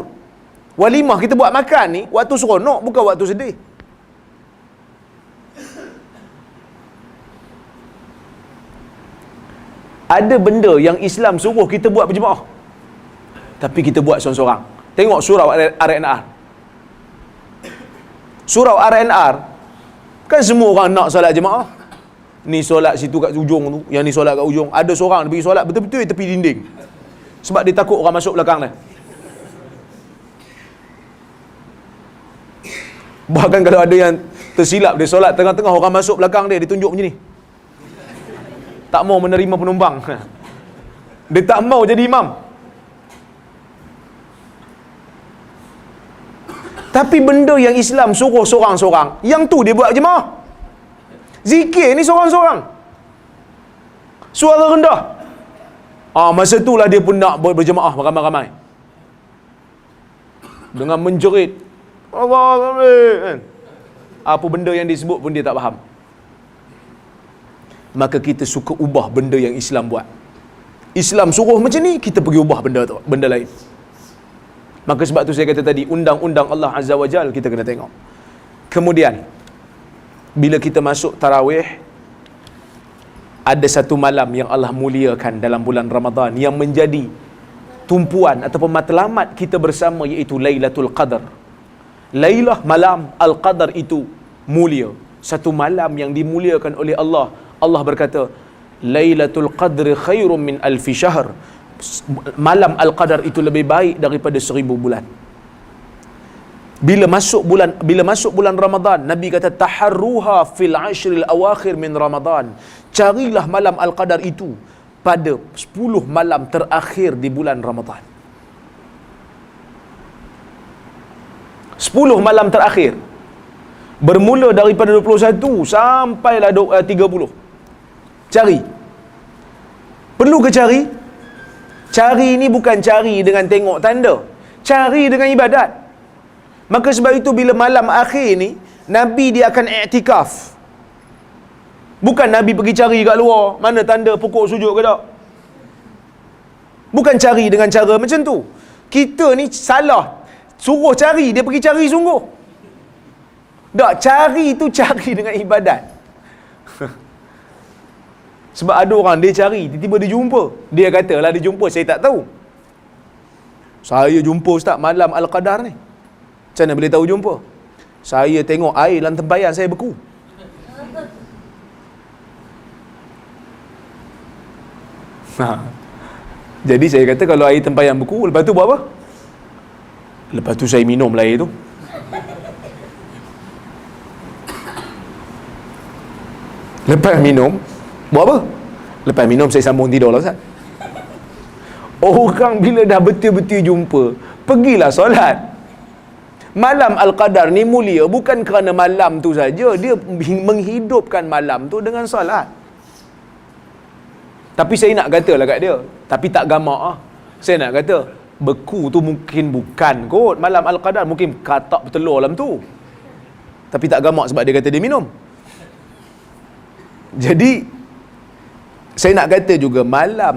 Walimah kita buat makan ni waktu seronok bukan waktu sedih. Ada benda yang Islam suruh kita buat berjemaah, tapi kita buat seorang-seorang. Tengok surau RNR. Surau RNR kan semua orang nak solat jemaah. Ni solat situ kat ujung tu, yang ni solat kat ujung. Ada seorang dia pergi solat betul-betul tepi dinding. Sebab dia takut orang masuk belakang dia. Bahkan kalau ada yang tersilap dia solat tengah-tengah orang masuk belakang dia, dia tunjuk macam ni. Tak mau menerima penumpang. Dia tak mau jadi imam. Tapi benda yang Islam suruh seorang-seorang, yang tu dia buat jemaah. Zikir ni seorang-seorang, suara rendah. Masa itulah dia pun nak berjemaah ramai-ramai dengan menjerit Allah kan? Apa benda yang disebut pun dia tak faham. Maka kita suka ubah benda yang Islam buat. Islam suruh macam ni, kita pergi ubah benda lain. Maka sebab tu saya kata tadi, undang-undang Allah Azza wa Jal kita kena tengok. Kemudian bila kita masuk tarawih, ada satu malam yang Allah muliakan dalam bulan Ramadan yang menjadi tumpuan ataupun matlamat kita bersama, iaitu Lailatul Qadar. Lailah malam Al-Qadar itu mulia. Satu malam yang dimuliakan oleh Allah. Allah berkata, Lailatul Qadri khairum min alfi syahr. Malam Al-Qadar itu lebih baik daripada 1000 bulan. Bila masuk bulan Ramadan, Nabi kata taharruha fil ashril awakhir min Ramadan. Carilah malam Al-Qadar itu pada 10 malam terakhir di bulan Ramadan. 10 malam terakhir. Bermula daripada 21 sampailah 30. Cari. Perlu ke cari? Cari ni bukan cari dengan tengok tanda. Cari dengan ibadat. Maka sebab itu bila malam akhir ni, Nabi dia akan i'tikaf. Bukan Nabi pergi cari kat luar, mana tanda pokok sujud ke tak. Bukan cari dengan cara macam tu. Kita ni salah. Suruh cari, dia pergi cari sungguh. Tak, cari tu cari dengan ibadat. Sebab ada orang dia cari, tiba-tiba dia jumpa. Dia katalah dia jumpa, saya tak tahu. Saya jumpa Ustaz malam Al-Qadar ni. Macam mana boleh tahu jumpa? Saya tengok air dalam tempayan saya beku. Jadi saya kata kalau air tempayan beku, lepas tu buat apa? Lepas tu saya minum air tu. Lepas minum, buat apa? Lepas minum saya sambung tidur lah Ustaz. Orang bila dah betul-betul jumpa, pergilah solat. Malam Al-Qadar ni mulia bukan kerana malam tu saja, dia menghidupkan malam tu dengan solat. Tapi saya nak katalah kat dia, tapi tak gamak ah. Saya nak kata, beku tu mungkin bukan kot malam Al-Qadar, mungkin katak bertelur dalam tu. Tapi tak gamak sebab dia kata dia minum. Jadi saya nak kata juga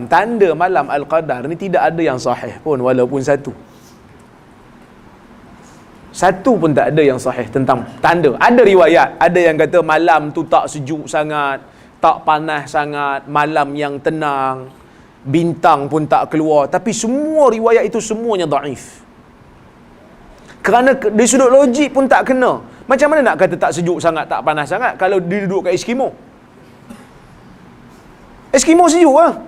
tanda malam Al-Qadar ni tidak ada yang sahih pun walaupun satu. Satu pun tak ada yang sahih tentang tanda. Ada riwayat, ada yang kata malam tu tak sejuk sangat, tak panas sangat, malam yang tenang, bintang pun tak keluar. Tapi semua riwayat itu semuanya daif. Kerana dari sudut logik pun tak kena. Macam mana nak kata tak sejuk sangat, tak panas sangat kalau dia duduk kat Eskimo? Eskimo sejuk lah.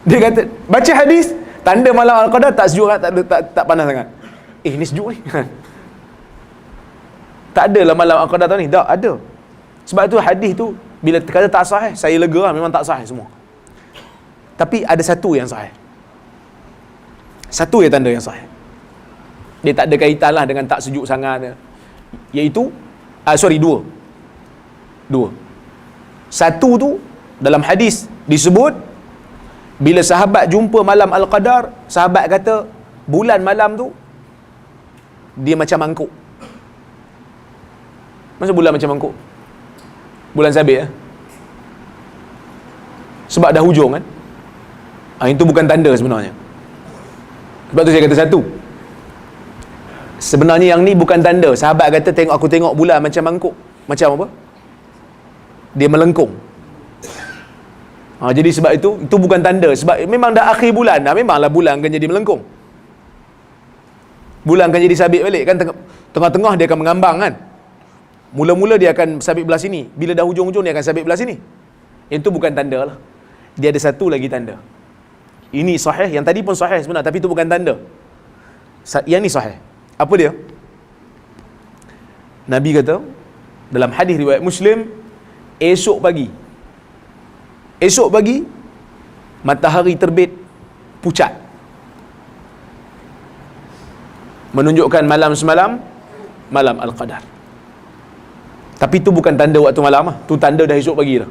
Dia kata, baca hadis, tanda malam Al-Qadar tak sejuk sangat, tak panas sangat. Ni sejuk ni. Tak adalah malam Al-Qadar tahun ni. Tak ada. Sebab tu hadis tu bila kata tak sahih, saya lega lah, memang tak sahih semua. Tapi ada satu yang sahih. Satu yang tanda yang sahih. Dia tak ada kaitan lah dengan tak sejuk sangat. Iaitu dua. Satu tu dalam hadis disebut bila sahabat jumpa malam Al-Qadar, sahabat kata bulan malam tu dia macam mangkuk. Masa bulan macam mangkuk? Bulan sabit sebab dah hujung kan. Itu bukan tanda sebenarnya. Sebab tu saya kata satu. Sebenarnya yang ni bukan tanda. Sahabat kata aku tengok bulan macam mangkuk. Macam apa? Dia melengkung. Jadi sebab itu bukan tanda. Sebab memang dah akhir bulan dah, memanglah bulan akan jadi melengkung. Bulan akan jadi sabit balik kan, tengah-tengah dia akan mengambang kan. Mula-mula dia akan sabit belah sini, bila dah hujung-hujung dia akan sabit belah sini. Itu bukan tanda lah. Dia ada satu lagi tanda. Ini sahih, yang tadi pun sahih sebenarnya, tapi itu bukan tanda. Yang ni sahih. Apa dia? Nabi kata dalam hadis riwayat Muslim, esok pagi matahari terbit pucat, menunjukkan malam semalam malam Al-Qadar. Tapi itu bukan tanda waktu malam lah. Tu tanda dah esok pagi dah.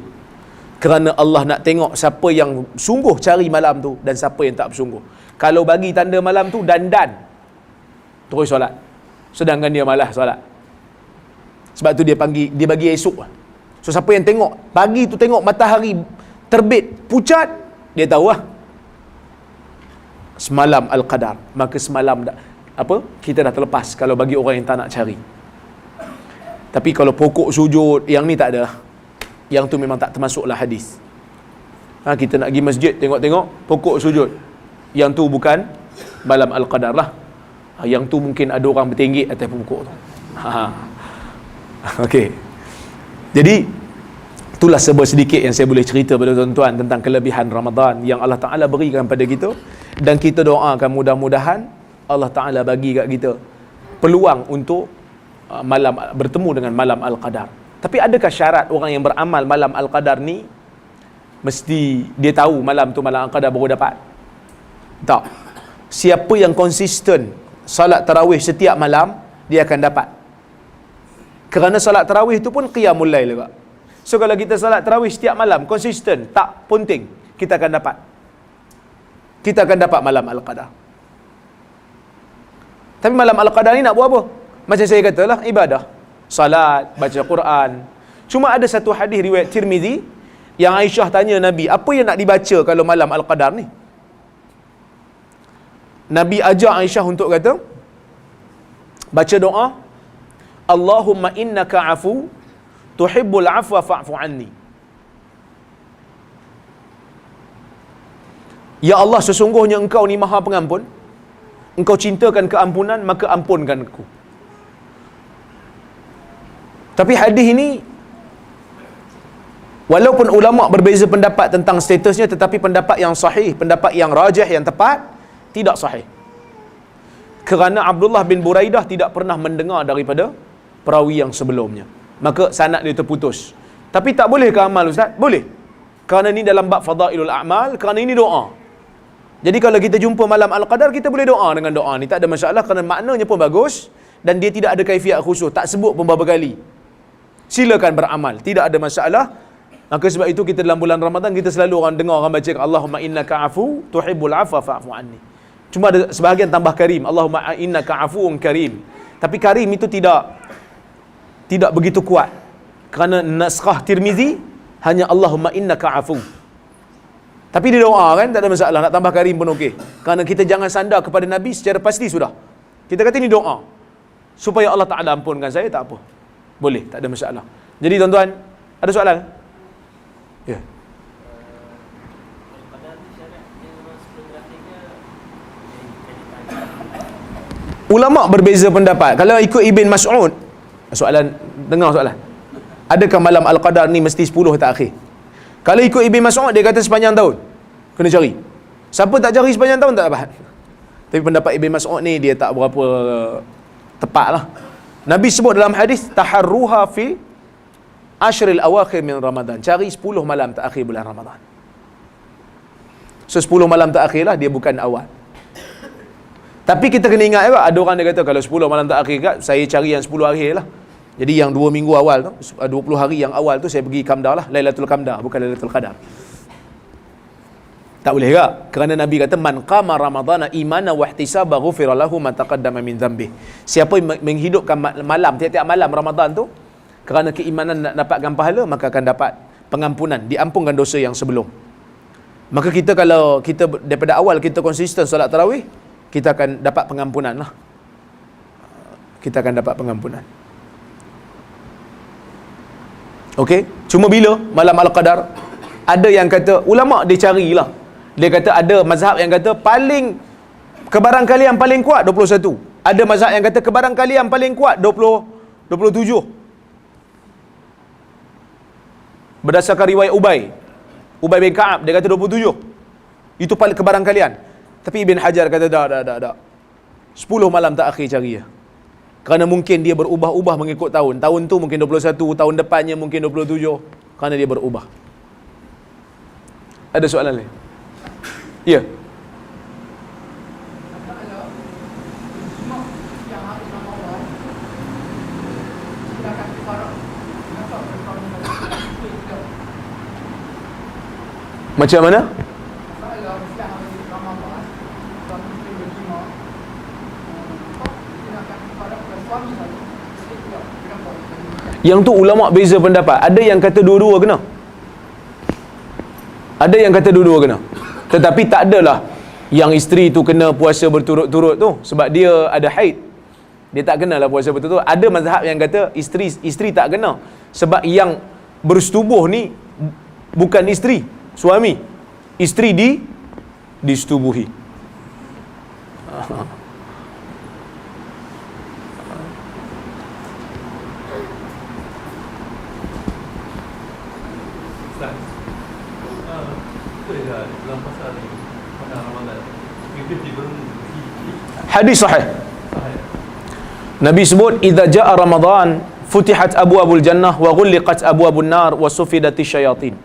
Kerana Allah nak tengok siapa yang sungguh cari malam tu dan siapa yang tak bersungguh. Kalau bagi tanda malam tu dandan terus solat, sedangkan dia malas solat. Sebab tu dia bagi esok lah. So siapa yang tengok pagi tu, tengok matahari terbit pucat, dia tahu lah semalam Al-Qadar. Maka semalam kita dah terlepas kalau bagi orang yang tak nak cari. Tapi kalau pokok sujud yang ni tak ada lah. Yang tu memang tak termasuklah hadis. Kita nak pergi masjid tengok-tengok pokok sujud, yang tu bukan malam Al-Qadar lah. Yang tu mungkin ada orang bertinggit atas pokok tu. Okey. Jadi itulah sebuah sedikit yang saya boleh cerita pada tuan-tuan tentang kelebihan Ramadan yang Allah Ta'ala berikan pada kita, dan kita doakan mudah-mudahan Allah Ta'ala bagi kat kita peluang untuk malam bertemu dengan malam Al-Qadar. Tapi adakah syarat orang yang beramal malam Al-Qadar ni mesti dia tahu malam tu malam Al-Qadar baru dapat? Tak. Siapa yang konsisten salat tarawih setiap malam, dia akan dapat. Kerana salat tarawih tu pun qiyamul lail juga. So kalau kita salat tarawih setiap malam konsisten, tak punting, kita akan dapat. Kita akan dapat malam Al-Qadar. Tapi malam Al-Qadar ni nak buat apa? Macam saya katalah, ibadah, salat, baca Quran. Cuma ada satu hadis riwayat Tirmizi yang Aisyah tanya Nabi, apa yang nak dibaca kalau malam Al-Qadar ni? Nabi ajak Aisyah untuk kata, baca doa, Allahumma innaka afu tuhibbul afwa fa'fu anni. Ya Allah, sesungguhnya engkau ni maha pengampun, engkau cintakan keampunan, maka ampunkan aku. Tapi hadis ini, walaupun ulama berbeza pendapat tentang statusnya, tetapi pendapat yang sahih, pendapat yang rajih, yang tepat, tidak sahih. Kerana Abdullah bin Buraidah tidak pernah mendengar daripada perawi yang sebelumnya, maka sanad dia terputus. Tapi tak boleh ke amal, Ustaz? Boleh. Kerana ini dalam bab fadailul a'mal, kerana ini doa. Jadi kalau kita jumpa malam Al-Qadar, kita boleh doa dengan doa ni, tak ada masalah, kerana maknanya pun bagus dan dia tidak ada kaifiat khusus, tak sebut pun berapa kali. Silakan beramal, tidak ada masalah. Maka sebab itu kita dalam bulan Ramadan, kita selalu orang dengar orang baca Allahumma innaka afu tuhibbul afwa fa'fu anni. Cuma ada sebahagian tambah karim, Allahumma innaka afuun karim. Tapi karim itu tidak begitu kuat. Kerana naskah Tirmizi hanya Allahumma innaka afu. Tapi dia doa kan, tak ada masalah, nak tambah karim pun okey. Kerana kita jangan sandar kepada Nabi secara pasti sudah. Kita kata ini doa supaya Allah Ta'ala ampunkan saya, tak apa. Boleh, tak ada masalah. Jadi tuan-tuan, ada soalan? Ya. Ulama berbeza pendapat. Kalau ikut Ibn Mas'ud, soalan, dengar soalan, adakah malam Al-Qadar ni mesti 10 takhir? Kalau ikut Ibn Mas'ud, dia kata sepanjang tahun kena cari. Siapa tak cari sepanjang tahun tak dapat. Tapi pendapat Ibn Mas'ud ni dia tak berapa tepat lah. Nabi sebut dalam hadis, taharruha fi ashril awakhir min Ramadan, cari 10 malam terakhir bulan Ramadan. So 10 malam terakhir lah, dia bukan awal. Tapi kita kena ingat juga, ada orang dia kata kalau 10 malam terakhir kat, saya cari yang 10 akhir lah. Jadi yang 2 minggu awal tu, 20 hari yang awal tu saya pergi Qamdar lah, Lailatul Qamdar, bukan Lailatul Qadar. Tak boleh ke? Kerana Nabi kata, man qama ramadhana imana wa ihtisaba ghufira lahu ma taqaddama min dhanbi. Siapa yang menghidupkan malam, tiap-tiap malam Ramadan tu kerana keimanan nak dapatkan pahala, maka akan dapat pengampunan, diampunkan dosa yang sebelum. Maka kita kalau kita daripada awal kita konsisten solat tarawih, kita akan dapat pengampunan lah. Kita akan dapat pengampunan. Okey, cuma bila malam Al-Qadar, ada yang kata, ulama dia carilah. Dia kata ada mazhab yang kata paling kebarangkalian paling kuat 21. Ada mazhab yang kata kebarangkalian paling kuat 27. Berdasarkan riwayat Ubay bin Ka'ab, dia kata 27. Itu paling kebarangkalian. Tapi Ibn Hajar kata tak. 10 malam terakhir cari ya. Kerana mungkin dia berubah-ubah mengikut tahun. Tahun tu mungkin 21, tahun depannya mungkin 27. Kerana dia berubah. Ada soalan lain? Ya. Macam mana? Yang tu ulama beza pendapat. Ada yang kata dua-dua kena. Ada yang kata dua-dua kena. Tetapi tak adalah yang isteri tu kena puasa berturut-turut tu sebab dia ada haid. Dia tak kenalah puasa berturut-turut. Ada mazhab yang kata isteri tak kena sebab yang bersetubuh ni bukan isteri, suami. Isteri disetubuhi. Hadis sahih. Nabi sebut idza jaa Ramadan futihat abwabul jannah wa ghulliqat abwabun nar wa sufidatish syayatin.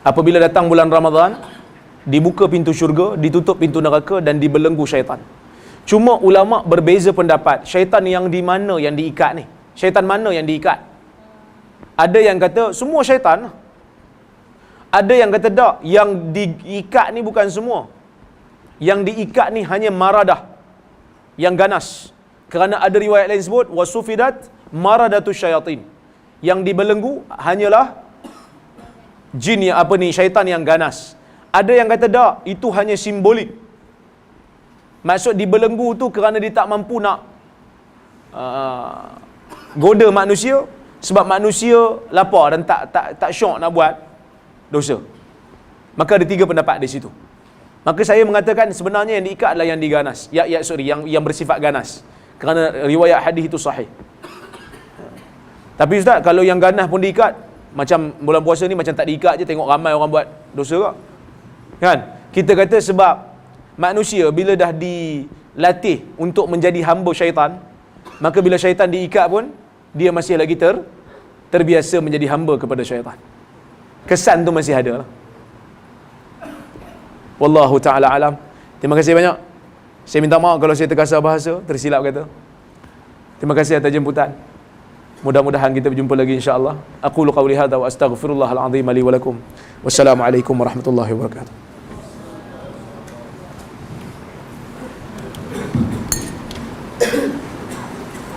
Apabila datang bulan Ramadan, dibuka pintu syurga, ditutup pintu neraka dan dibelenggu syaitan. Cuma ulama berbeza pendapat, syaitan yang di mana yang diikat ni? Syaitan mana yang diikat? Ada yang kata semua syaitan. Ada yang kata tak, yang diikat ni bukan semua. Yang diikat ni hanya maradah, yang ganas. Kerana ada riwayat lain sebut wasufidat maradatu syayatin. Yang dibelenggu hanyalah jin yang syaitan yang ganas. Ada yang kata tak, itu hanya simbolik. Maksud dibelenggu tu kerana dia tak mampu nak goda manusia, sebab manusia lapar dan tak syok nak buat dosa. Maka ada 3 pendapat di situ. Maka saya mengatakan sebenarnya yang diikat adalah yang diganas. Yang bersifat ganas. Kerana riwayat hadis itu sahih. Tapi ustaz, kalau yang ganas pun diikat, macam bulan puasa ni macam tak diikat je, tengok ramai orang buat dosa kak. Kan? Kita kata sebab manusia bila dah dilatih untuk menjadi hamba syaitan, maka bila syaitan diikat pun dia masih lagi terbiasa menjadi hamba kepada syaitan. Kesan tu masih ada lah. Wallahu ta'ala alam. Terima kasih banyak. Saya minta maaf kalau saya terkasar bahasa, tersilap kata. Terima kasih atas jemputan. Mudah-mudahan kita berjumpa lagi insya-Allah. Aqulu qawli hadza wa astaghfirullahal azim li wa lakum. Wassalamualaikum warahmatullahi wabarakatuh.